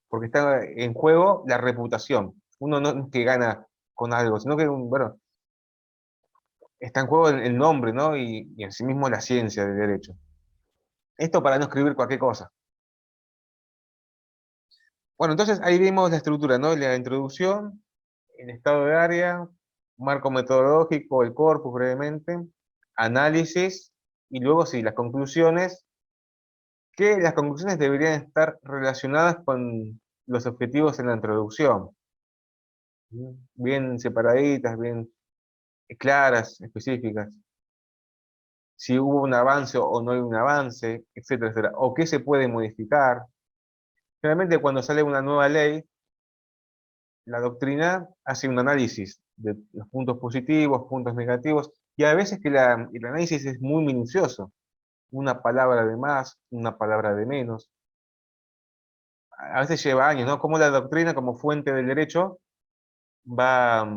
A: porque está en juego la reputación. Uno no es que gana con algo, sino que, bueno, está en juego el nombre, ¿no? Y en sí mismo la ciencia del derecho. Esto para no escribir cualquier cosa. Bueno, entonces ahí vimos la estructura, ¿no? La introducción, el estado de área, marco metodológico, el corpus brevemente, análisis, y luego sí, las conclusiones, que las conclusiones deberían estar relacionadas con los objetivos en la introducción. Bien separaditas, bien claras, específicas. Si hubo un avance o no hay un avance, etcétera, etcétera. O qué se puede modificar. Generalmente cuando sale una nueva ley, la doctrina hace un análisis de los puntos positivos, puntos negativos, y a veces que el análisis es muy minucioso. Una palabra de más, una palabra de menos. A veces lleva años, ¿no? Como la doctrina, como fuente del derecho, va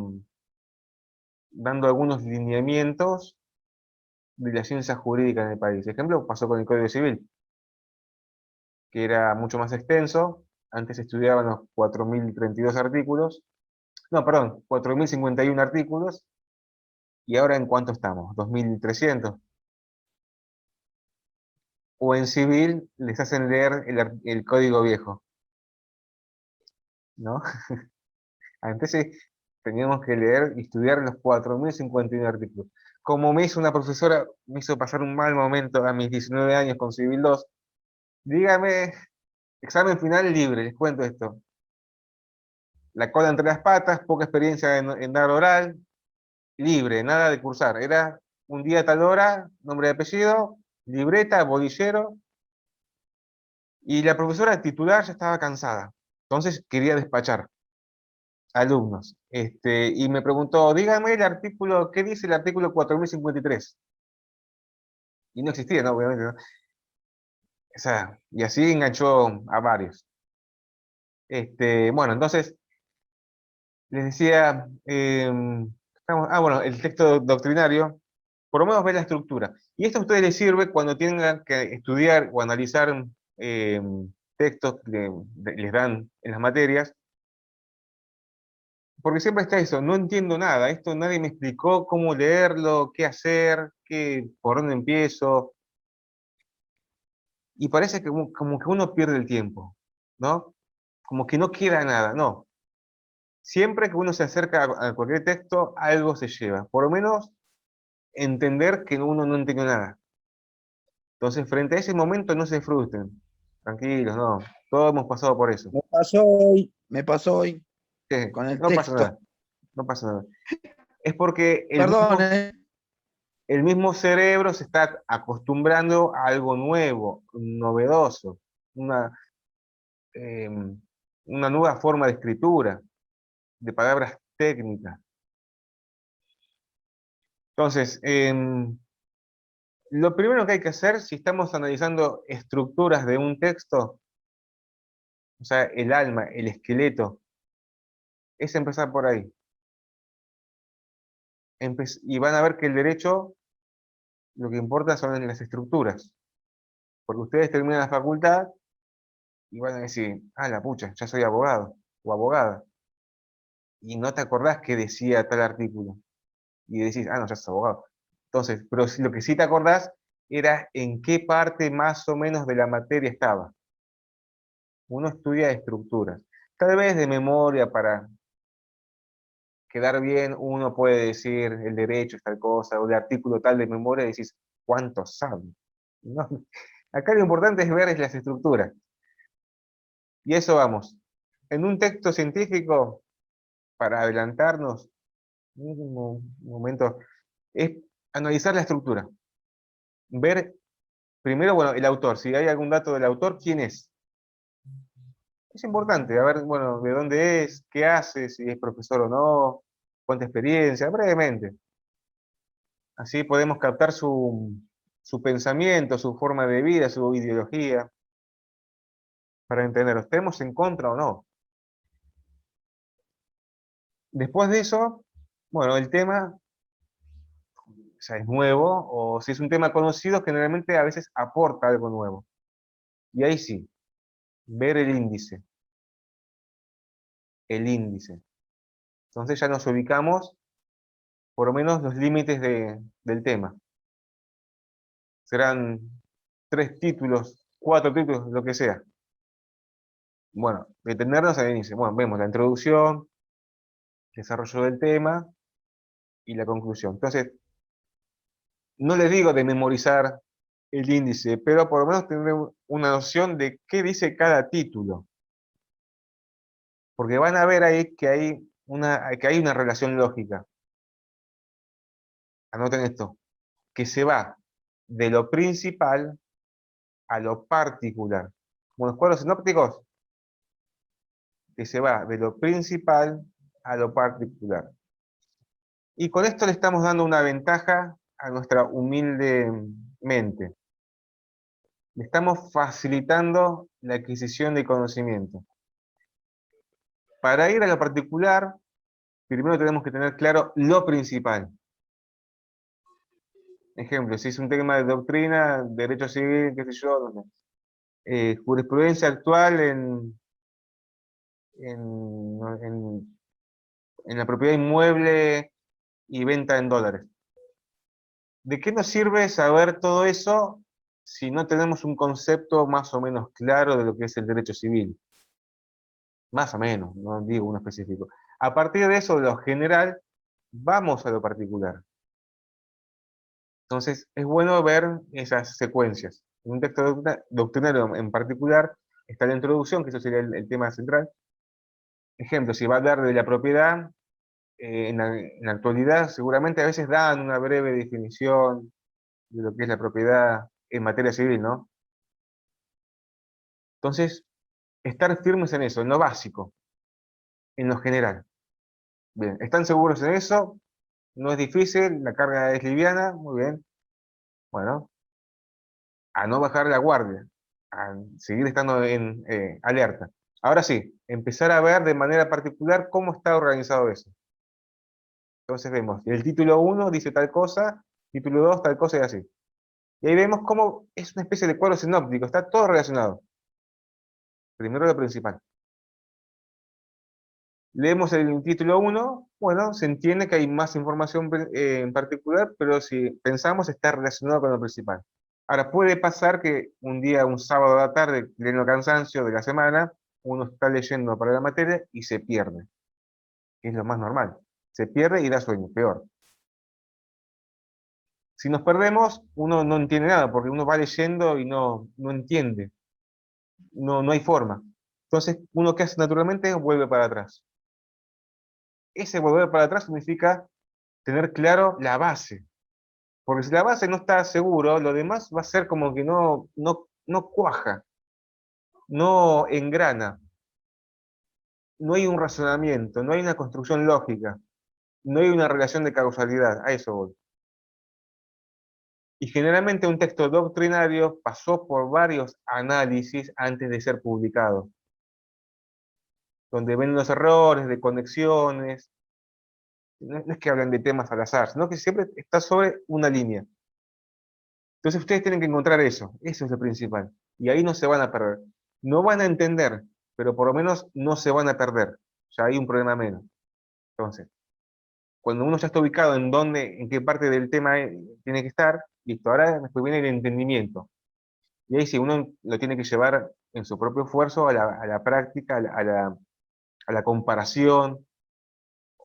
A: dando algunos lineamientos de la ciencia jurídica en el país. Por ejemplo, pasó con el Código Civil, que era mucho más extenso. Antes estudiaban los 4.032 artículos. No, perdón, 4.051 artículos. ¿Y ahora en cuánto estamos? 2.300. O en civil les hacen leer el código viejo, ¿no? Antes sí, teníamos que leer y estudiar los 4.051 artículos. Como me hizo una profesora, me hizo pasar un mal momento a mis 19 años con Civil 2, dígame, examen final libre, les cuento esto. La cola entre las patas, poca experiencia en dar oral, libre, nada de cursar. Era un día a tal hora, nombre y apellido, libreta, bolillero, y la profesora titular ya estaba cansada. Entonces quería despachar alumnos. Y me preguntó, dígame el artículo, ¿qué dice el artículo 4.053? Y no existía, ¿no? Obviamente, ¿no? O sea, y así enganchó a varios. Bueno, entonces, les decía, bueno, el texto doctrinario, por lo menos ver la estructura. Y esto a ustedes les sirve cuando tengan que estudiar o analizar eh, textos que les dan en las materias, porque siempre está eso, no entiendo nada, esto nadie me explicó cómo leerlo, qué hacer, por dónde empiezo, y parece que como que uno pierde el tiempo, ¿no? Como que no queda nada, no. Siempre que uno se acerca a cualquier texto, algo se lleva. Por lo menos entender que uno no entendió nada. Entonces, frente a ese momento, no se frustren. Tranquilos, no. Todos hemos pasado por eso.
D: Me pasó hoy con el
A: No pasa
D: texto.
A: nada. No pasa nada. Es porque
D: Perdón,
A: el mismo cerebro se está acostumbrando a algo nuevo, novedoso, eh, una nueva forma de escritura, de palabras técnicas. Entonces, lo primero que hay que hacer, si estamos analizando estructuras de un texto, o sea, el alma, el esqueleto, es empezar por ahí. Y van a ver que el derecho, lo que importa son las estructuras. Porque ustedes terminan la facultad y van a decir, ah, la pucha, ya soy abogado o abogada. Y no te acordás que decía tal artículo. Y decís, ah, no, ya sos abogado. Entonces, pero lo que sí te acordás era en qué parte más o menos de la materia estaba. Uno estudia estructuras. Tal vez de memoria para quedar bien, uno puede decir el derecho es tal cosa, o el artículo tal de memoria, y decís, ¿cuánto sabe? No. Acá lo importante es ver las estructuras. Y eso vamos. En un texto científico, para adelantarnos, un momento, es analizar la estructura. Ver primero, bueno, el autor, si hay algún dato del autor, ¿quién es? Es importante, a ver, bueno, de dónde es, qué hace, si es profesor o no, cuánta experiencia, brevemente. Así podemos captar su pensamiento, su forma de vida, su ideología, para entender, ¿estemos en contra o no? Después de eso, bueno, el tema, o sea, es nuevo, o si es un tema conocido, generalmente a veces aporta algo nuevo. Y ahí sí, ver el índice. El índice. Entonces ya nos ubicamos por lo menos los límites del tema. Serán 3 títulos, 4 títulos, lo que sea. Bueno, detenernos al inicio. Bueno, vemos la introducción, desarrollo del tema y la conclusión. Entonces, no les digo de memorizar el índice, pero por lo menos tener una noción de qué dice cada título. Porque van a ver ahí que hay una relación lógica. Anoten esto, que se va de lo principal a lo particular. Como los cuadros sinópticos, que se va de lo principal a lo particular. Y con esto le estamos dando una ventaja a nuestra humilde mente. Le estamos facilitando la adquisición de conocimiento. Para ir a lo particular, primero tenemos que tener claro lo principal. Ejemplo, si es un tema de doctrina, derecho civil, qué sé yo, jurisprudencia actual en, en, en la propiedad inmueble y venta en dólares. ¿De qué nos sirve saber todo eso si no tenemos un concepto más o menos claro de lo que es el derecho civil? Más o menos, no digo uno específico. A partir de eso, de lo general, vamos a lo particular. Entonces, es bueno ver esas secuencias. En un texto doctrinario en particular está la introducción, que eso sería el tema central. Ejemplo, si va a hablar de la propiedad, en la actualidad seguramente a veces dan una breve definición de lo que es la propiedad en materia civil, ¿no? Entonces, estar firmes en eso, en lo básico, en lo general. Bien, ¿están seguros en eso? No es difícil, la carga es liviana, muy bien. Bueno, a no bajar la guardia, a seguir estando en alerta. Ahora sí, empezar a ver de manera particular cómo está organizado eso. Entonces vemos, el título 1 dice tal cosa, título 2 tal cosa y así. Y ahí vemos cómo es una especie de cuadro sinóptico, está todo relacionado. Primero lo principal. Leemos el título 1, bueno, se entiende que hay más información en particular, pero si pensamos está relacionado con lo principal. Ahora, puede pasar que un día, un sábado a la tarde, pleno cansancio de la semana, uno está leyendo para la materia y se pierde, que es lo más normal. Se pierde y da sueño, peor. Si nos perdemos, uno no entiende nada, porque uno va leyendo y no entiende, no hay forma. Entonces, uno que hace naturalmente vuelve para atrás. Ese volver para atrás significa tener claro la base. Porque si la base no está seguro, lo demás va a ser como que no cuaja, no engrana, no hay un razonamiento, no hay una construcción lógica, no hay una relación de causalidad, a eso voy. Y generalmente un texto doctrinario pasó por varios análisis antes de ser publicado, donde ven los errores de conexiones, no es que hablan de temas al azar, sino que siempre está sobre una línea. Entonces ustedes tienen que encontrar eso es lo principal. Y ahí no se van a perder. No van a entender, pero por lo menos no se van a perder. Ya hay un problema menos. Entonces, cuando uno ya está ubicado en qué parte del tema tiene que estar, listo, ahora después viene el entendimiento. Y ahí sí, uno lo tiene que llevar en su propio esfuerzo a la práctica, a la comparación,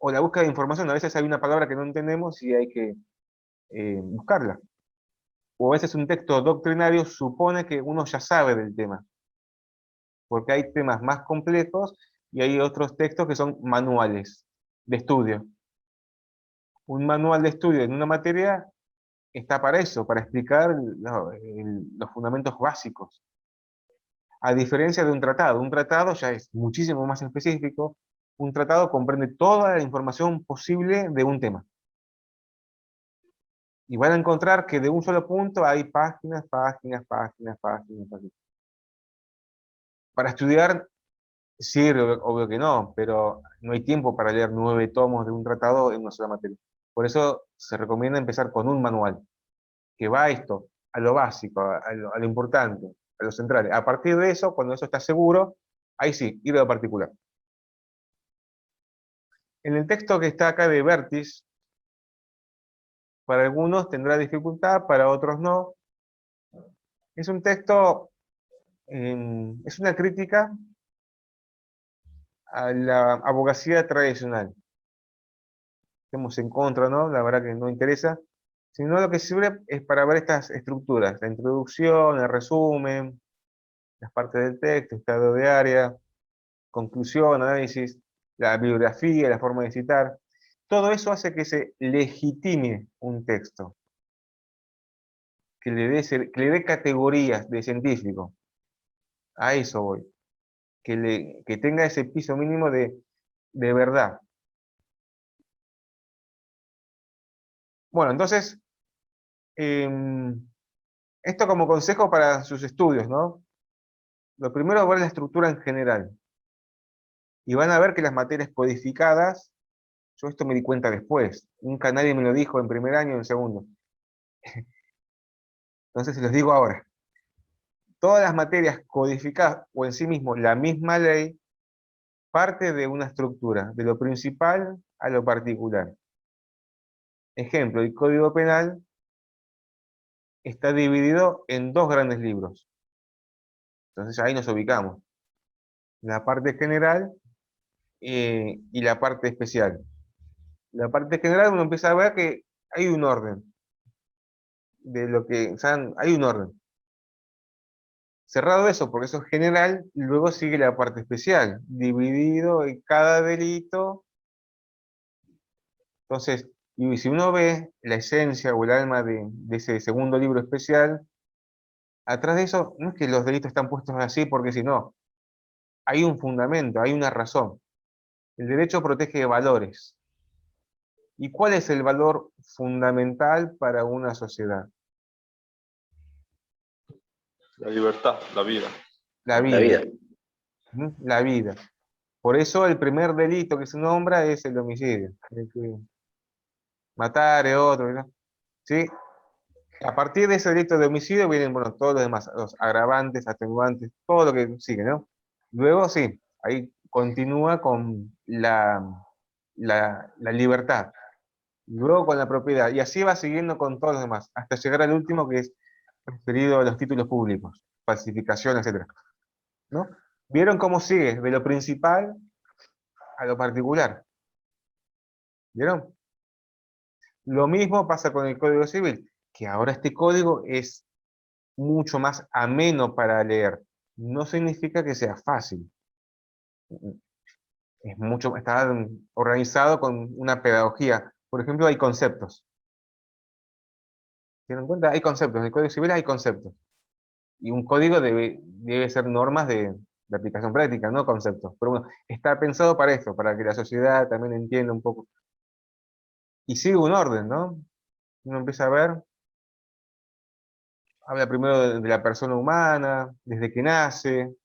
A: o la búsqueda de información. A veces hay una palabra que no entendemos y hay que buscarla. O a veces un texto doctrinario supone que uno ya sabe del tema, porque hay temas más complejos y hay otros textos que son manuales de estudio. Un manual de estudio en una materia está para eso, para explicar los fundamentos básicos. A diferencia de un tratado ya es muchísimo más específico. Un tratado comprende toda la información posible de un tema. Y van a encontrar que de un solo punto hay páginas, páginas, páginas, páginas, páginas. Para estudiar sirve, obvio que no, pero no hay tiempo para leer 9 tomos de un tratado en una sola materia. Por eso se recomienda empezar con un manual, que va a esto, a lo básico, a lo importante, a lo central. A partir de eso, cuando eso está seguro, ahí sí, ir a lo particular. En el texto que está acá de Vertis, para algunos tendrá dificultad, para otros no. Es un texto, es una crítica a la abogacía tradicional. Estamos en contra, ¿no? La verdad que no interesa. Sino lo que sirve es para ver estas estructuras, la introducción, el resumen, las partes del texto, estado de área, conclusión, análisis, la bibliografía, la forma de citar. Todo eso hace que se legitime un texto, que le dé categorías de científico. A eso voy. Que tenga ese piso mínimo de verdad. Bueno, entonces, esto como consejo para sus estudios, ¿no? Lo primero es ver la estructura en general. Y van a ver que las materias codificadas, yo esto me di cuenta después, nunca nadie me lo dijo en primer año o en segundo. Entonces se los digo ahora. Todas las materias codificadas o en sí mismo la misma ley parte de una estructura, de lo principal a lo particular. Ejemplo, el Código Penal está dividido en 2 grandes libros. Entonces ahí nos ubicamos. La parte general y la parte especial. La parte general uno empieza a ver que hay un orden. De lo que, o sea, hay un orden. Cerrado eso, porque eso es general, y luego sigue la parte especial, dividido en cada delito. Entonces, y si uno ve la esencia o el alma de ese segundo libro especial, atrás de eso, no es que los delitos están puestos así porque si no, hay un fundamento, hay una razón. El derecho protege valores. ¿Y cuál es el valor fundamental para una sociedad?
E: La libertad, la vida.
A: La
F: La
A: vida.
F: vida.
A: La vida. Por eso el primer delito que se nombra es el homicidio. El que matar a otro, ¿no? ¿Sí? A partir de ese delito de homicidio vienen, bueno, todos los demás, los agravantes, atenuantes, todo lo que sigue, ¿no? Luego sí, ahí continúa con la libertad. Luego con la propiedad. Y así va siguiendo con todos los demás, hasta llegar al último que es referido a los títulos públicos, falsificación, etc. ¿No? ¿Vieron cómo sigue? De lo principal a lo particular. ¿Vieron? Lo mismo pasa con el Código Civil, que ahora este código es mucho más ameno para leer. No significa que sea fácil. Está organizado con una pedagogía. Por ejemplo, hay conceptos. ¿Se dan cuenta? Hay conceptos. En el Código Civil hay conceptos. Y un código debe ser normas de aplicación práctica, no conceptos. Pero bueno, está pensado para esto, para que la sociedad también entienda un poco. Y sigue un orden, ¿no? Uno empieza a ver, habla primero de la persona humana, desde que nace,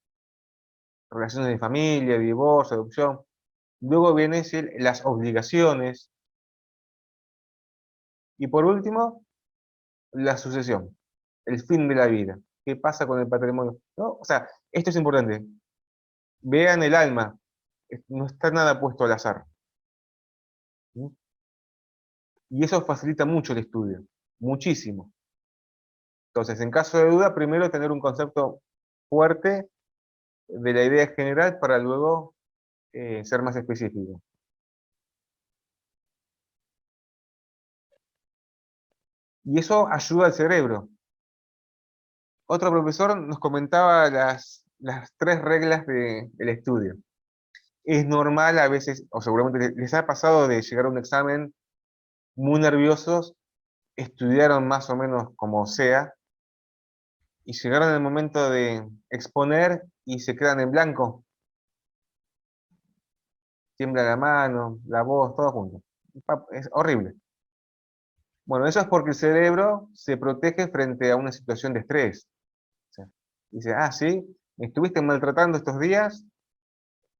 A: relaciones de familia, divorcio, adopción. Luego vienen las obligaciones. Y por último, la sucesión, el fin de la vida. ¿Qué pasa con el patrimonio? ¿No? O sea, esto es importante. Vean el alma. No está nada puesto al azar. ¿Sí? Y eso facilita mucho el estudio. Muchísimo. Entonces, en caso de duda, primero tener un concepto fuerte de la idea general para luego ser más específico. Y eso ayuda al cerebro. Otro profesor nos comentaba las 3 reglas del estudio. Es normal a veces, o seguramente les ha pasado de llegar a un examen muy nerviosos, estudiaron más o menos como sea, y llegaron al momento de exponer y se quedan en blanco. Tiembla la mano, la voz, todo junto. Es horrible. Bueno, eso es porque el cerebro se protege frente a una situación de estrés. O sea, dice, ah, sí, me estuviste maltratando estos días,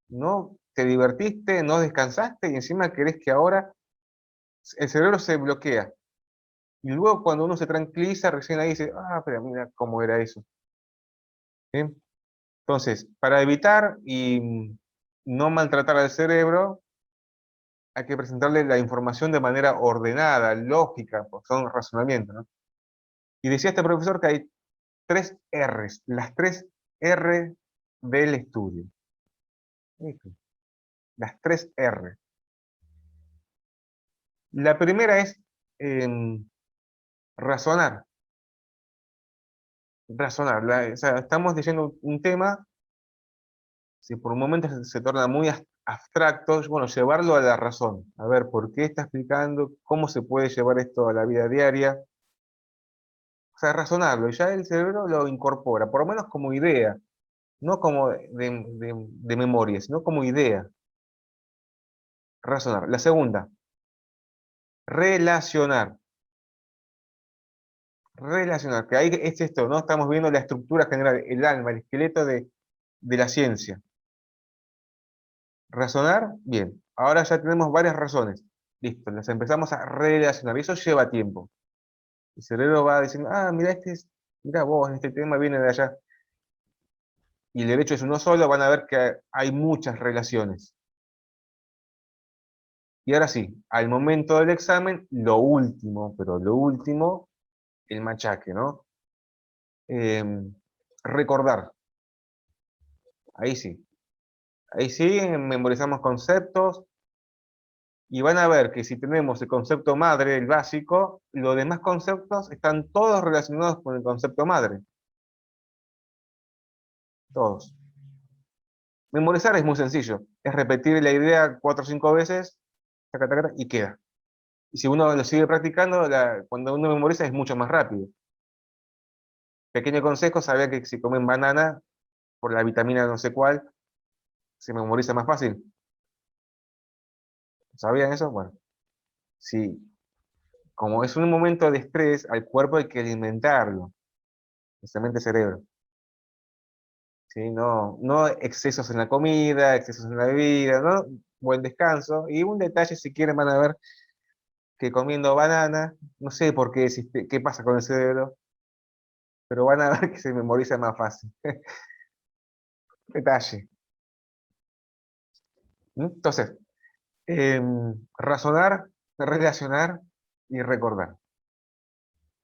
A: no te divertiste, no descansaste y encima querés que ahora el cerebro se bloquea. Y luego cuando uno se tranquiliza, recién ahí dice, ah, pero mira cómo era eso. ¿Sí? Entonces, para evitar y no maltratar al cerebro, hay que presentarle la información de manera ordenada, lógica, porque son razonamientos, ¿no? Y decía este profesor que hay 3 R's, las 3 R del estudio. Las 3 R. La primera es razonar. Razonar. O sea, estamos diciendo un tema, si por un momento se torna muy abstracto, bueno, llevarlo a la razón. A ver, ¿por qué está explicando? ¿Cómo se puede llevar esto a la vida diaria? O sea, razonarlo. Y ya el cerebro lo incorpora, por lo menos como idea. No como de memoria, sino como idea. Razonar. La segunda, relacionar. Relacionar, que ahí es esto, ¿no? Estamos viendo la estructura general, el alma, el esqueleto de la ciencia. Razonar, bien. Ahora ya tenemos varias razones. Listo, las empezamos a relacionar. Y eso lleva tiempo. El cerebro va diciendo, ah, mira, mira vos, este tema viene de allá. Y el derecho es uno solo, van a ver que hay muchas relaciones. Y ahora sí, al momento del examen, lo último, pero lo último, el machaque, ¿no? Recordar. Ahí sí. Ahí sí, memorizamos conceptos y van a ver que si tenemos el concepto madre, el básico, los demás conceptos están todos relacionados con el concepto madre. Todos. Memorizar es muy sencillo. Es repetir la idea 4 o 5 veces, taca, taca, taca, y queda. Y si uno lo sigue practicando, cuando uno memoriza es mucho más rápido. Pequeño consejo, sabía que si comen banana, por la vitamina no sé cuál, se memoriza más fácil. ¿Sabían eso? Bueno, si como es un momento de estrés, al cuerpo hay que alimentarlo, especialmente el cerebro. ¿Sí? No, no excesos en la comida, excesos en la bebida, ¿no? Buen descanso. Y un detalle, si quieren, van a ver que comiendo banana, no sé por qué, qué pasa con el cerebro, pero van a ver que se memoriza más fácil. Detalle. Entonces, razonar, relacionar y recordar.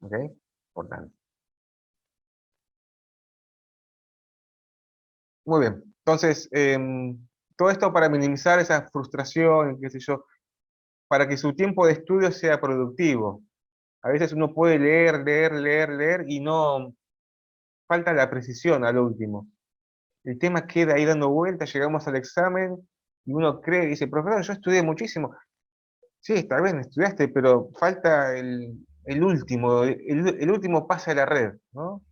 A: ¿Ok? Importante. Muy bien. Entonces, todo esto para minimizar esa frustración, qué sé yo, para que su tiempo de estudio sea productivo. A veces uno puede leer, leer, leer, leer y no falta la precisión al último. El tema queda ahí dando vueltas, llegamos al examen y uno cree, dice, profesor, yo estudié muchísimo. Sí, está bien, estudiaste, pero falta el último, el último pase a la red, ¿no?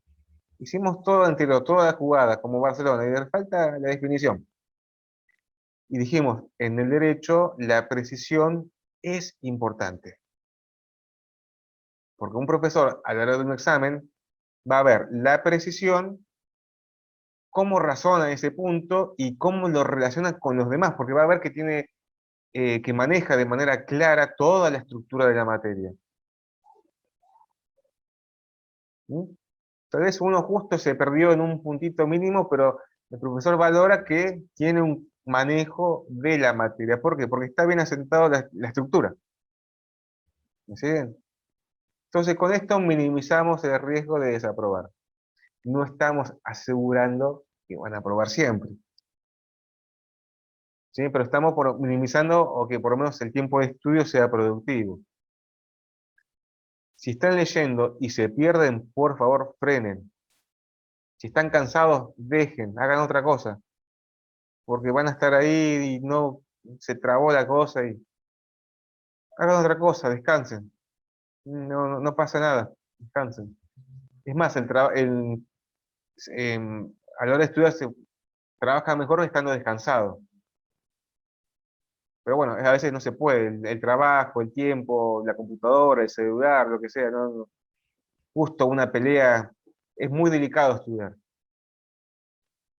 A: Hicimos todo entero, toda la jugada, como Barcelona, y le falta la definición. Y dijimos, en el derecho la precisión es importante. Porque un profesor, a la hora de un examen, va a ver la precisión, cómo razona ese punto y cómo lo relaciona con los demás, porque va a ver que tiene, que maneja de manera clara toda la estructura de la materia. ¿Mm? Tal vez uno justo se perdió en un puntito mínimo, pero el profesor valora que tiene un manejo de la materia. ¿Por qué? Porque está bien asentado la estructura. ¿Me siguen? Entonces, con esto minimizamos el riesgo de desaprobar. No estamos asegurando que van a aprobar siempre. ¿Sí? Pero estamos minimizando o que por lo menos el tiempo de estudio sea productivo. Si están leyendo y se pierden, por favor, frenen. Si están cansados, dejen, hagan otra cosa. Porque van a estar ahí y no se trabó la cosa y hagan otra cosa, descansen. No pasa nada, descansen. Es más, a la hora de estudiar se trabaja mejor estando descansado. Pero bueno, a veces no se puede, el trabajo, el tiempo, la computadora, el celular, lo que sea, justo una pelea, es muy delicado estudiar.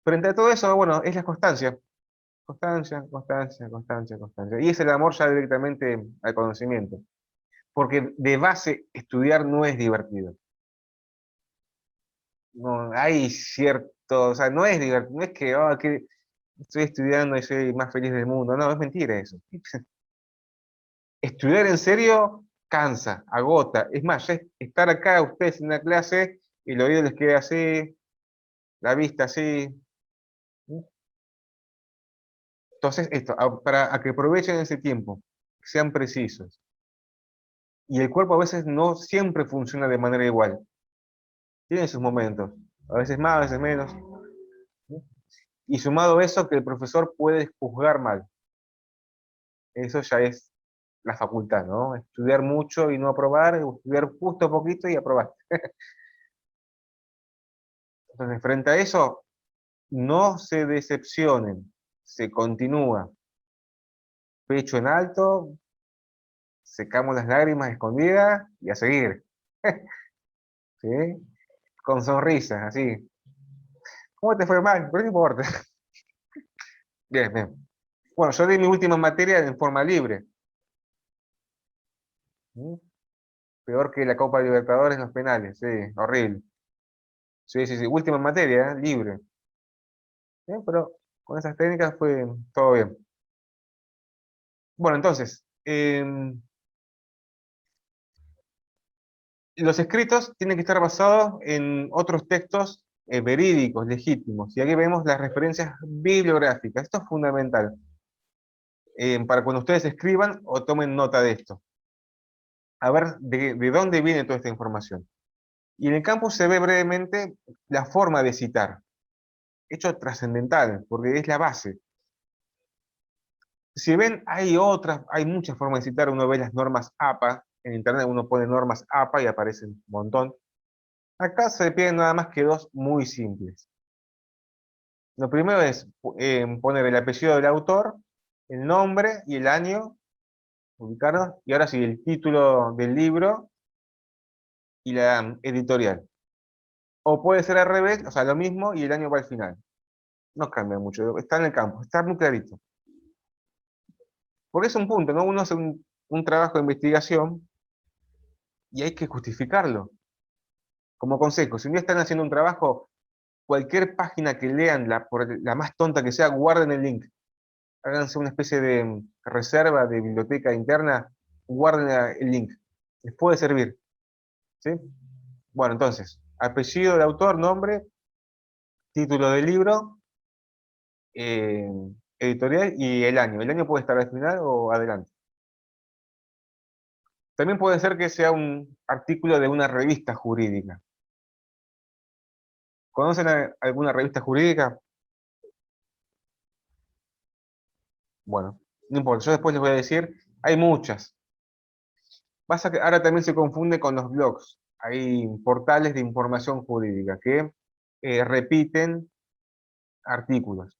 A: Frente a todo eso, bueno, es la constancia. Constancia, constancia, constancia, constancia. Y es el amor ya directamente al conocimiento. Porque de base estudiar no es divertido. No, hay cierto, o sea, no es divertido, no es que, que estoy estudiando y soy más feliz del mundo. No, es mentira eso. Estudiar en serio cansa, agota. Es más, ya estar acá ustedes en la clase y el oído les queda así, la vista así. Entonces, esto, para que aprovechen ese tiempo, sean precisos. Y el cuerpo a veces no siempre funciona de manera igual. Tiene sus momentos, a veces más, a veces menos. Y sumado a eso, que el profesor puede juzgar mal. Eso ya es la facultad, ¿no? Estudiar mucho y no aprobar, o estudiar justo poquito y aprobar. Entonces, frente a eso, no se decepcionen, se continúa. Pecho en alto, secamos las lágrimas escondidas y a seguir. ¿Sí? Con sonrisas, así. ¿Cómo te fue mal? Pero no importa. Bien, bien. Bueno, yo di mi última materia en forma libre. ¿Mm? Peor que la Copa Libertadores en los penales, sí, horrible. Sí, sí, sí, última materia, libre. Pero con esas técnicas fue todo bien. Bueno, entonces, los escritos tienen que estar basados en otros textos verídicos, legítimos. Y aquí vemos las referencias bibliográficas. Esto es fundamental para cuando ustedes escriban o tomen nota de esto. A ver de dónde viene toda esta información. Y en el campus se ve brevemente la forma de citar. Hecho trascendental, porque es la base. Si ven, hay muchas formas de citar. Uno ve las normas APA. En internet uno pone normas APA y aparecen un montón. Acá se piden nada más que dos muy simples. Lo primero es poner el apellido del autor, el nombre y el año, ubicarlos, y ahora sí, el título del libro y la editorial. O puede ser al revés, o sea, lo mismo y el año va al final. No cambia mucho, está en el campo, está muy clarito. Porque es un punto, ¿no? Uno hace un trabajo de investigación y hay que justificarlo. Como consejo, si un día están haciendo un trabajo, cualquier página que lean, por la más tonta que sea, guarden el link. Háganse una especie de reserva de biblioteca interna, guarden el link. Les puede servir. ¿Sí? Bueno, entonces, apellido del autor, nombre, título del libro, eh, editorial y el año. El año puede estar al final o adelante. También puede ser que sea un artículo de una revista jurídica. ¿Conocen alguna revista jurídica? Bueno, no importa, yo después les voy a decir, hay muchas. Pasa que ahora también se confunde con los blogs. Hay portales de información jurídica que repiten artículos.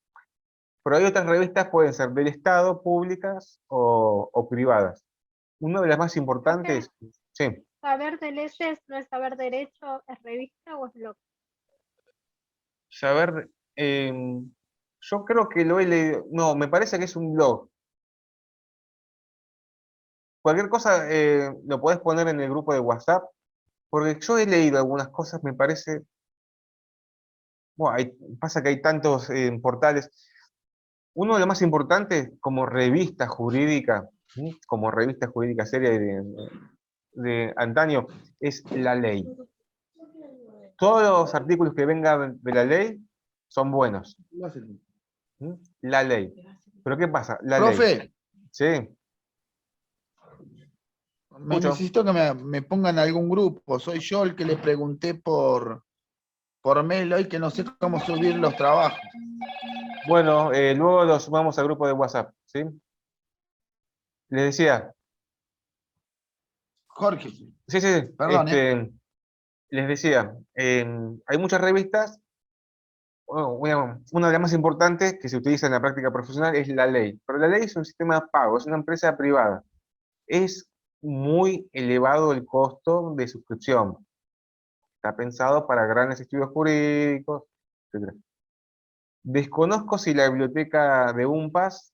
A: Pero hay otras revistas, pueden ser del Estado, públicas o privadas. Una de las más importantes, sí,
B: Saber de leyes no es saber derecho, ¿es revista o es blog?
A: saber, yo creo que lo he leído, no, me parece que es un blog. Cualquier cosa lo podés poner en el grupo de WhatsApp, porque yo he leído algunas cosas, me parece, bueno, pasa que hay tantos portales. Uno de los más importantes como revista jurídica, ¿sí? Como revista jurídica seria de antaño, es La Ley. Todos los artículos que vengan de la ley son buenos. ¿Mm? La ley. ¿Pero qué pasa? La ley.
G: Profe,
A: Sí. Escucho.
D: necesito que me pongan algún grupo. Soy yo el que le pregunté por mail hoy que no sé cómo subir los trabajos.
A: Bueno, luego lo sumamos al grupo de WhatsApp, ¿sí? Les decía,
D: Jorge,
A: sí, sí,
D: perdón,
A: les decía, hay muchas revistas. Bueno, una de las más importantes que se utiliza en la práctica profesional es la ley, pero la ley es un sistema de pago, es una empresa privada. Es muy elevado el costo de suscripción. Está pensado para grandes estudios jurídicos, etc. Desconozco si la biblioteca de UNPAS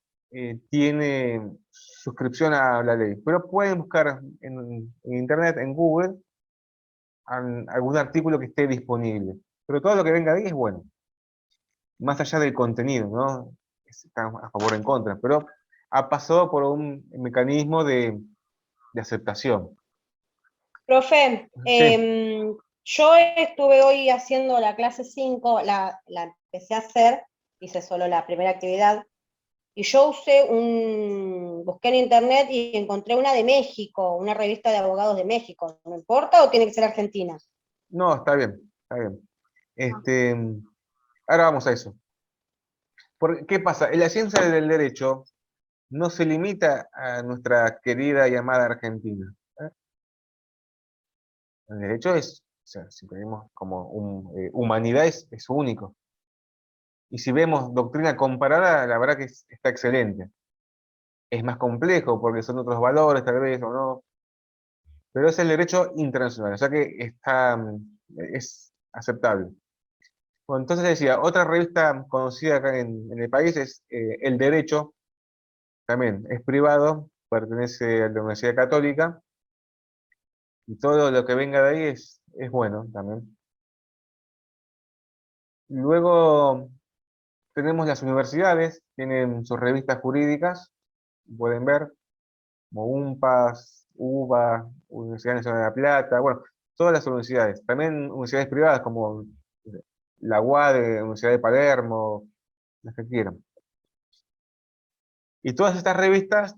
A: tiene suscripción a la ley, pero pueden buscar en internet, en Google, algún artículo que esté disponible. Pero todo lo que venga de ahí es bueno, más allá del contenido, ¿no? Está a favor o en contra, pero ha pasado por un mecanismo de aceptación.
G: Profe,
A: Sí,
G: yo estuve hoy haciendo la clase 5, la empecé a hacer, hice solo la primera actividad, y yo busqué en internet y encontré una de México, una revista de abogados de México. ¿No importa o tiene que ser argentina?
A: no, está bien, está bien. Este, ahora vamos a eso. ¿Qué pasa? En la ciencia del derecho no se limita a nuestra querida y amada Argentina. ¿Eh? El derecho es, o sea, si tenemos como humanidad es único. Y si vemos doctrina comparada, la verdad que está excelente. Es más complejo porque son otros valores, tal vez, o no, pero es el derecho internacional, o sea que es aceptable. Bueno, entonces decía, otra revista conocida acá en el país es El Derecho, también es privado, pertenece a la Universidad Católica, y todo lo que venga de ahí es bueno también. Luego tenemos las universidades, tienen sus revistas jurídicas, pueden ver, como UNPAS, UBA, Universidad Nacional de La Plata, bueno, todas las universidades. También universidades privadas como la UADE, Universidad de Palermo, las que quieran. Y todas estas revistas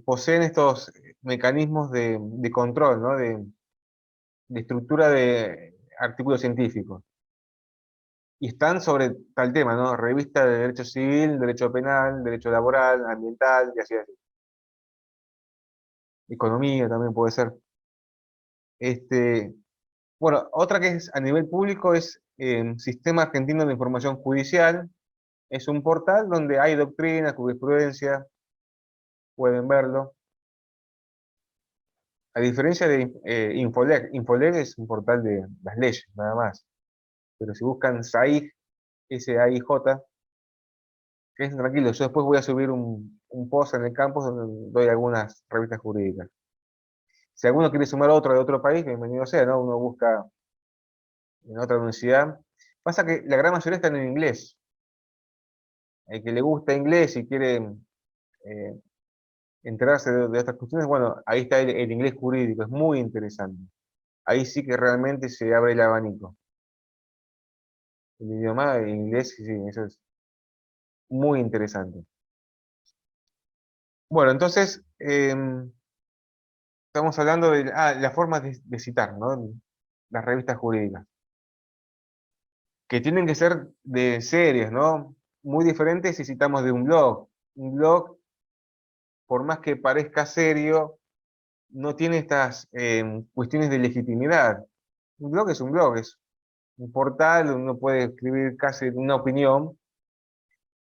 A: poseen estos mecanismos de control, ¿no? De estructura de artículos científicos. Y están sobre tal tema, ¿no? Revista de Derecho Civil, Derecho Penal, Derecho Laboral, Ambiental, y así, así. Economía también puede ser. Bueno, otra que es a nivel público es Sistema Argentino de Información Judicial. Es un portal donde hay doctrina, jurisprudencia, pueden verlo. A diferencia de Infoleg, Infoleg es un portal de las leyes, nada más. Pero si buscan SAIJ, SAIJ, que es tranquilo, yo después voy a subir un post en el campus donde doy algunas revistas jurídicas. Si alguno quiere sumar otro de otro país, bienvenido sea, ¿no? Uno busca en otra universidad. Pasa que la gran mayoría están en inglés. El que le gusta inglés y quiere eh, enterarse de otras cuestiones, bueno, ahí está el inglés jurídico, es muy interesante. Ahí sí que realmente se abre el abanico. El idioma en inglés, sí, sí, eso es muy interesante. Bueno, entonces, estamos hablando de las formas de citar, ¿no? Las revistas jurídicas, que tienen que ser de series, ¿no? Muy diferentes si citamos de un blog. Un blog, por más que parezca serio, no tiene estas cuestiones de legitimidad. Un blog es un blog, es un portal donde uno puede escribir casi una opinión,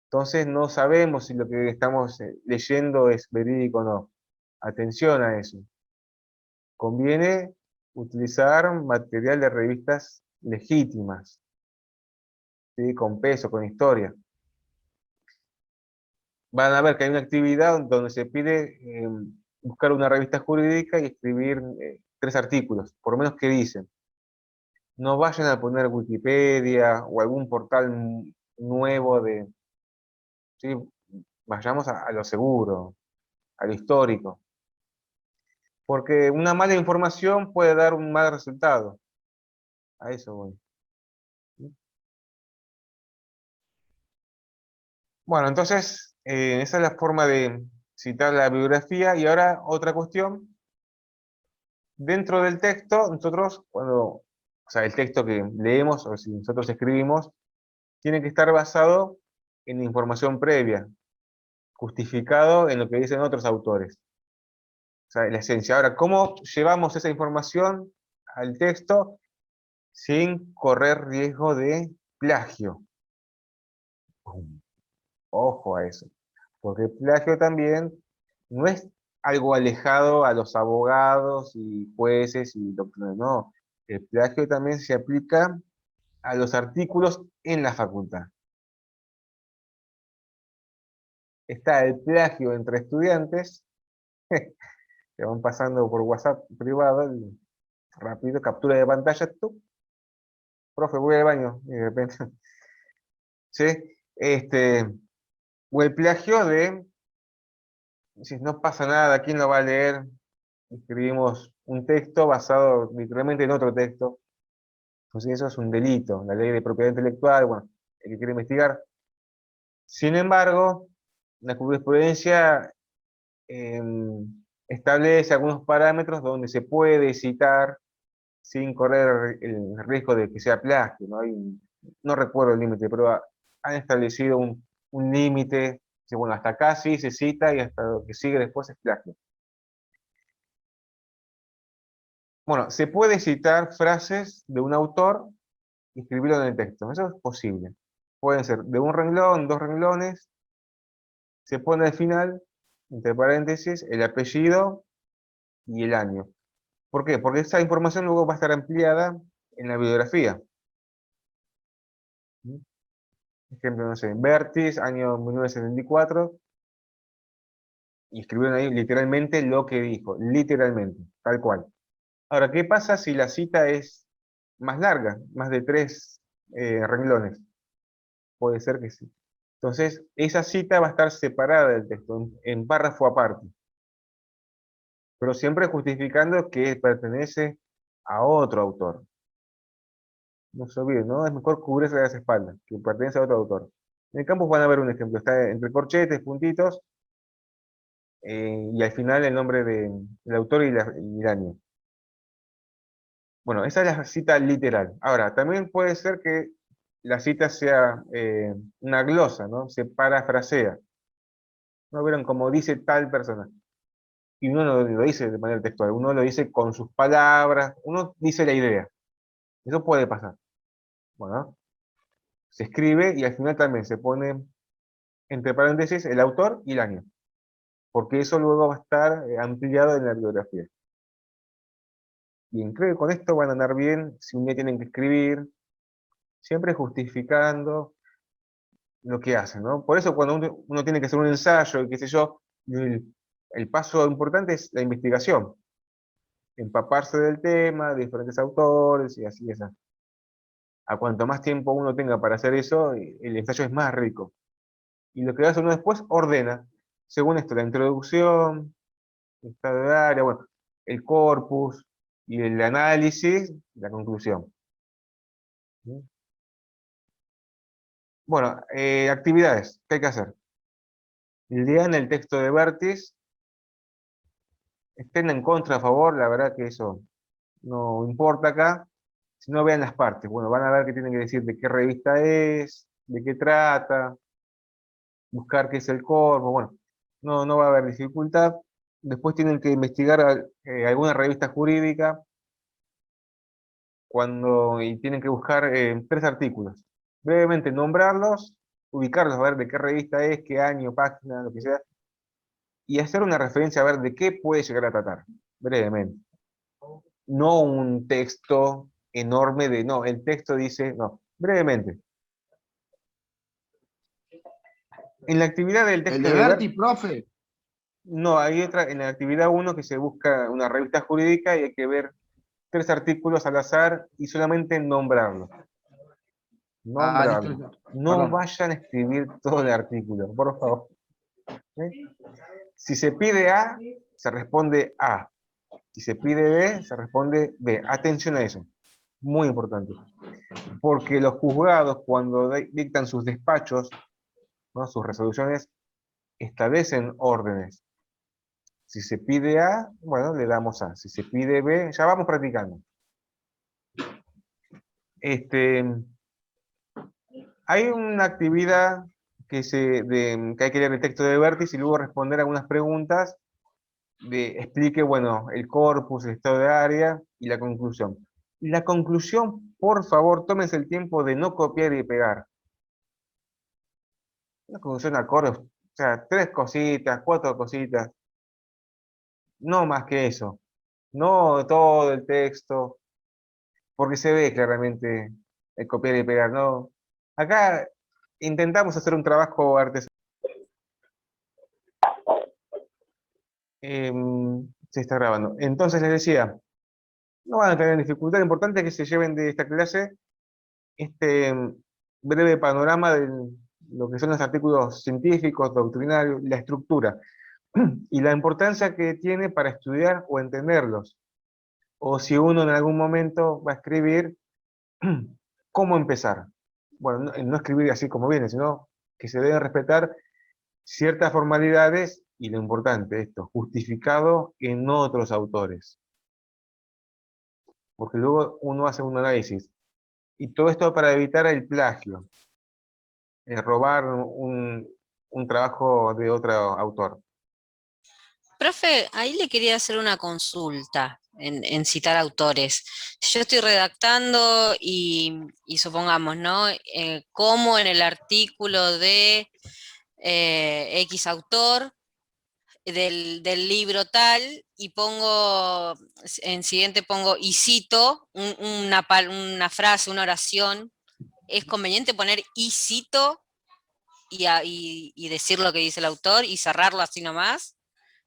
A: entonces no sabemos si lo que estamos leyendo es verídico o no. Atención a eso. Conviene utilizar material de revistas legítimas, ¿sí? Con peso, con historia. Van a ver que hay una actividad donde se pide buscar una revista jurídica y escribir 3 artículos, por lo menos que dicen. No vayan a poner Wikipedia o algún portal nuevo ¿sí? Vayamos a lo seguro, a lo histórico. Porque una mala información puede dar un mal resultado. A eso voy. Bueno, entonces, esa es la forma de citar la bibliografía. Y ahora otra cuestión Dentro del texto, nosotros, o sea, el texto que leemos, o si nosotros escribimos, tiene que estar basado en información previa, justificado en lo que dicen otros autores. O sea, la esencia. Ahora, ¿cómo llevamos esa información al texto sin correr riesgo de plagio? Ojo a eso. Porque el plagio también no es algo alejado a los abogados y jueces y doctores, no. El plagio también se aplica a los artículos en la facultad. Está el plagio entre estudiantes, que van pasando por WhatsApp privado, y rápido, captura de pantalla, tú, profe, voy al baño, y de repente, ¿sí? O el plagio de, si no pasa nada, ¿quién lo va a leer? Escribimos un texto basado literalmente en otro texto, entonces eso es un delito, la ley de propiedad intelectual, bueno, el que quiere investigar. Sin embargo, la jurisprudencia establece algunos parámetros donde se puede citar sin correr el riesgo de que sea plagio, ¿no? No recuerdo el límite, pero han establecido un límite, bueno, hasta acá sí se cita y hasta lo que sigue después es plagio. Bueno, se puede citar frases de un autor y escribirlo en el texto, eso es posible. Pueden ser de un renglón, 2 renglones, se pone al final, entre paréntesis, el apellido y el año. ¿Por qué? Porque esa información luego va a estar ampliada en la bibliografía. Ejemplo, no sé, Vertis, año 1974, y escribieron ahí literalmente lo que dijo, literalmente, tal cual. Ahora, ¿qué pasa si la cita es más larga, más de 3 renglones? Puede ser que sí. Entonces, esa cita va a estar separada del texto, en párrafo aparte. Pero siempre justificando que pertenece a otro autor. No se olviden, ¿no? Es mejor cubrirse las espaldas, que pertenece a otro autor. En el campus van a ver un ejemplo, está entre corchetes, puntitos, y al final el nombre del autor y el año. Bueno, esa es la cita literal. Ahora, también puede ser que la cita sea una glosa, ¿no? Se parafrasea. ¿No vieron como dice tal persona? Y uno no lo dice de manera textual, uno lo dice con sus palabras, uno dice la idea. Eso puede pasar. Bueno, se escribe y al final también se pone entre paréntesis el autor y el año, porque eso luego va a estar ampliado en la bibliografía. Bien, creo que con esto van a andar bien, si un día tienen que escribir, siempre justificando lo que hacen, ¿no? Por eso cuando uno tiene que hacer un ensayo, y qué sé yo, el paso importante es la investigación, empaparse del tema, de diferentes autores, y así es. A cuanto más tiempo uno tenga para hacer eso, el ensayo es más rico. Y lo que hace uno después, ordena, según esto, la introducción, el estado de área, bueno, el corpus, y el análisis, la conclusión. Bueno, actividades, ¿qué hay que hacer? Lean el texto de Vertis, estén en contra, a favor, la verdad que eso no importa acá, si no vean las partes, bueno, van a ver que tienen que decir de qué revista es, de qué trata, buscar qué es el corpus, bueno, no va a haber dificultad. Después tienen que investigar alguna revista jurídica, y tienen que buscar 3 artículos. Brevemente nombrarlos, ubicarlos, a ver de qué revista es, qué año, página, lo que sea, y hacer una referencia a ver de qué puede llegar a tratar, brevemente. No un texto enorme no, el texto dice, no, brevemente. En la actividad del texto
D: El de Berti, profe.
A: no, hay otra, en la actividad 1 que se busca una revista jurídica y hay que ver 3 artículos al azar y solamente nombrarlos.
D: Ah, listo,
A: Nombrarlos.
D: listo.
A: No
D: Perdón.
A: vayan a escribir todo el artículo, por favor. ¿Sí? Si se pide A, se responde A. Si se pide B, se responde B. Atención a eso. Muy importante. Porque los juzgados, cuando dictan sus despachos, ¿no? Sus resoluciones, establecen órdenes. Si se pide A, bueno, le damos A. Si se pide B, ya vamos practicando. Hay una actividad que hay que leer el texto de vértice y luego responder algunas preguntas explique, bueno, el corpus, el estado de área y la conclusión. La conclusión, por favor, tómense el tiempo de no copiar y pegar. Una conclusión acorde, o sea, 3 cositas, 4 cositas, no más que eso. No todo el texto, porque se ve claramente el copiar y pegar, ¿no? Acá intentamos hacer un trabajo artesanal. Se está grabando. Entonces les decía, no van a tener dificultad. Lo importante es que se lleven de esta clase este breve panorama de lo que son los artículos científicos, doctrinarios, la estructura y la importancia que tiene para estudiar o entenderlos. O si uno en algún momento va a escribir, ¿cómo empezar? Bueno, no escribir así como viene, sino que se deben respetar ciertas formalidades y lo importante, esto, justificado en otros autores. Porque luego uno hace un análisis. Y todo esto para evitar el plagio, robar un trabajo de otro autor.
H: Profe, ahí le quería hacer una consulta en citar autores. Si yo estoy redactando y supongamos, ¿no? Como en el artículo de X autor del libro tal, y pongo, en siguiente pongo, y cito una frase, una oración, ¿es conveniente poner y cito y decir lo que dice el autor y cerrarlo así nomás?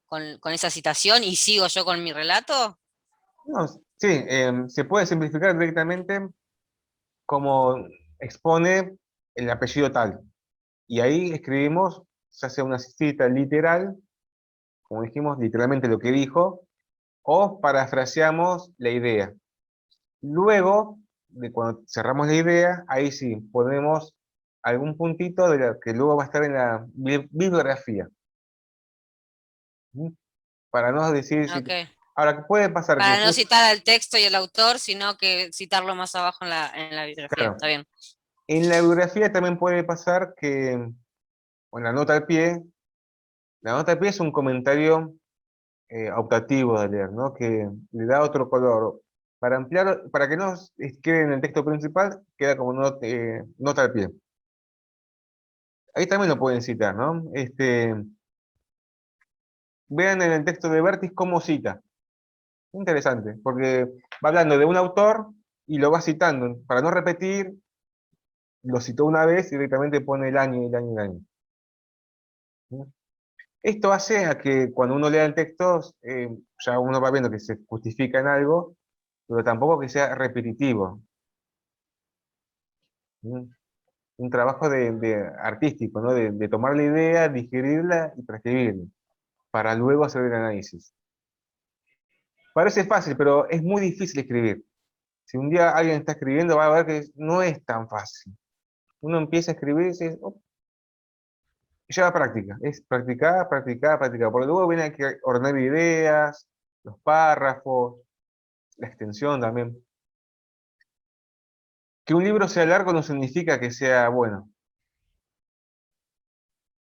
H: Con esa citación y sigo yo con mi relato?
A: No, sí, se puede simplificar directamente como expone el apellido tal. Y ahí escribimos, ya sea una cita literal, como dijimos, literalmente lo que dijo, o parafraseamos la idea. Luego, de cuando cerramos la idea, ahí sí, ponemos algún puntito de lo que luego va a estar en la bibliografía. ¿Mm? Para no decir...
H: Okay.
A: Ahora, ¿qué puede pasar?
H: Para no citar al texto y al autor, sino que citarlo más abajo en la bibliografía.
A: Claro.
H: Está bien.
A: En la bibliografía también puede pasar que, o en la nota al pie, la nota al pie es un comentario optativo de leer, ¿no? Que le da otro color. Para ampliar, para que no quede en el texto principal, queda como nota al pie. Ahí también lo pueden citar, ¿no? Vean en el texto de Vértice cómo cita. Interesante, porque va hablando de un autor y lo va citando. Para no repetir, lo citó una vez y directamente pone el año, el año, el año. Esto hace a que cuando uno lea el texto, ya uno va viendo que se justifica en algo, pero tampoco que sea repetitivo. Un trabajo artístico, ¿no? De tomar la idea, digerirla y transcribirla, para luego hacer el análisis. Parece fácil, pero es muy difícil escribir. Si un día alguien está escribiendo, va a ver que no es tan fácil. Uno empieza a escribir y dice, oh, lleva práctica, es practicar, practicar, practicar. Porque luego viene que ordenar ideas, los párrafos, la extensión también. Que un libro sea largo no significa que sea bueno.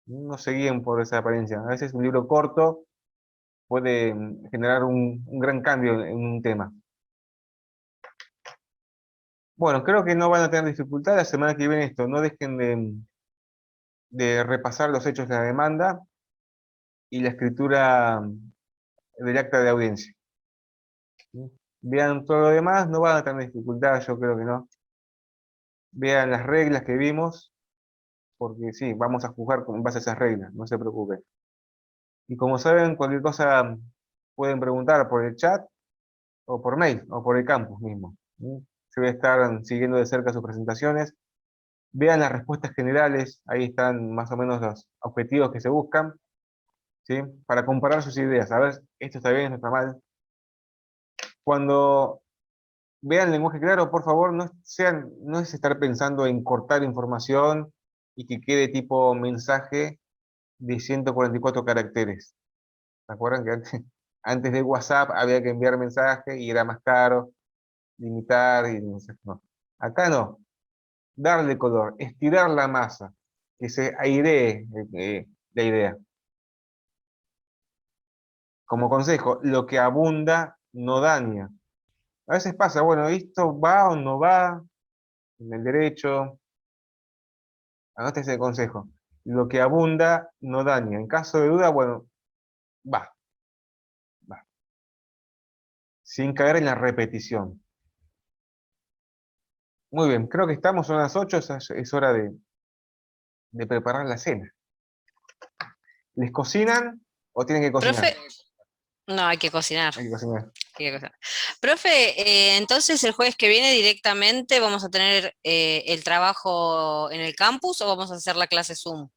A: No se guíen por esa apariencia. A veces un libro corto puede generar un gran cambio en un tema. Bueno, creo que no van a tener dificultad la semana que viene esto. No dejen de repasar los hechos de la demanda y la escritura del acta de audiencia. Vean todo lo demás, no van a tener dificultad, yo creo que no. Vean las reglas que vimos, porque sí, vamos a juzgar en base a esas reglas, no se preocupen. Y como saben, cualquier cosa pueden preguntar por el chat, o por mail, o por el campus mismo. Yo voy a estar siguiendo de cerca sus presentaciones. Vean las respuestas generales, ahí están más o menos los objetivos que se buscan, ¿sí? Para comparar sus ideas, a ver, esto está bien, esto está mal. Cuando vean lenguaje claro, por favor, no es estar pensando en cortar información y que quede tipo mensaje de 144 caracteres. ¿Se acuerdan que antes de WhatsApp había que enviar mensajes y era más caro, limitar y no. Acá no. Darle color, estirar la masa, que se airee la idea. Como consejo, lo que abunda no daña. A veces pasa, bueno, ¿esto va o no va en el derecho? Anote ese consejo. Lo que abunda no daña. En caso de duda, bueno, va. Sin caer en la repetición. Muy bien, creo que estamos, son las 8, es hora de preparar la cena. ¿Les cocinan o tienen que cocinar?
H: Profe, no, hay que cocinar.
A: Hay que cocinar.
H: Hay que cocinar. Profe, entonces el jueves que viene directamente vamos a tener el trabajo en el campus o vamos a hacer la clase Zoom.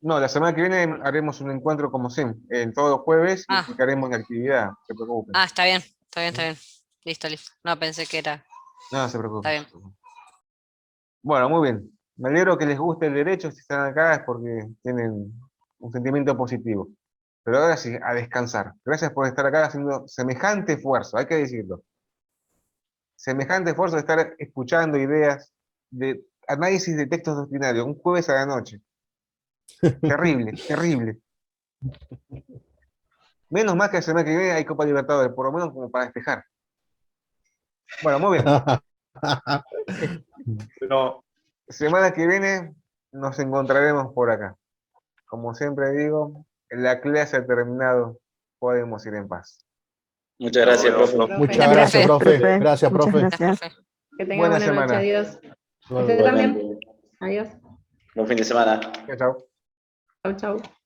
A: No, la semana que viene haremos un encuentro como siempre, todos los jueves, y
H: Ah.
A: explicaremos la actividad, no se preocupen.
H: Ah, está bien, está bien, está bien. Listo, listo. No, pensé que era.
A: No se preocupen.
H: Está bien.
A: Bueno, muy bien. Me alegro que les guste el derecho, si están acá es porque tienen un sentimiento positivo. Pero ahora sí, a descansar. Gracias por estar acá haciendo semejante esfuerzo, hay que decirlo. Semejante esfuerzo de estar escuchando ideas de análisis de textos doctrinarios, un jueves a la noche. Terrible, terrible. Menos mal que la semana que viene hay Copa Libertadores, por lo menos como para despejar. Bueno, muy bien.
E: Pero
A: Semana que viene nos encontraremos por acá. Como siempre digo, la clase ha terminado, podemos ir en paz.
F: Muchas gracias,
E: Bueno,
F: profe.
I: Muchas gracias, profe. Gracias,
J: Muchas
I: profe.
J: gracias.
H: Profe.
G: Que tenga
A: Buena
G: buena
A: semana.
G: noche, adiós.
I: Bueno,
G: Usted también.
F: Igualmente.
G: Adiós.
F: Buen fin de semana.
A: Chao, chao.
G: Chau, chau.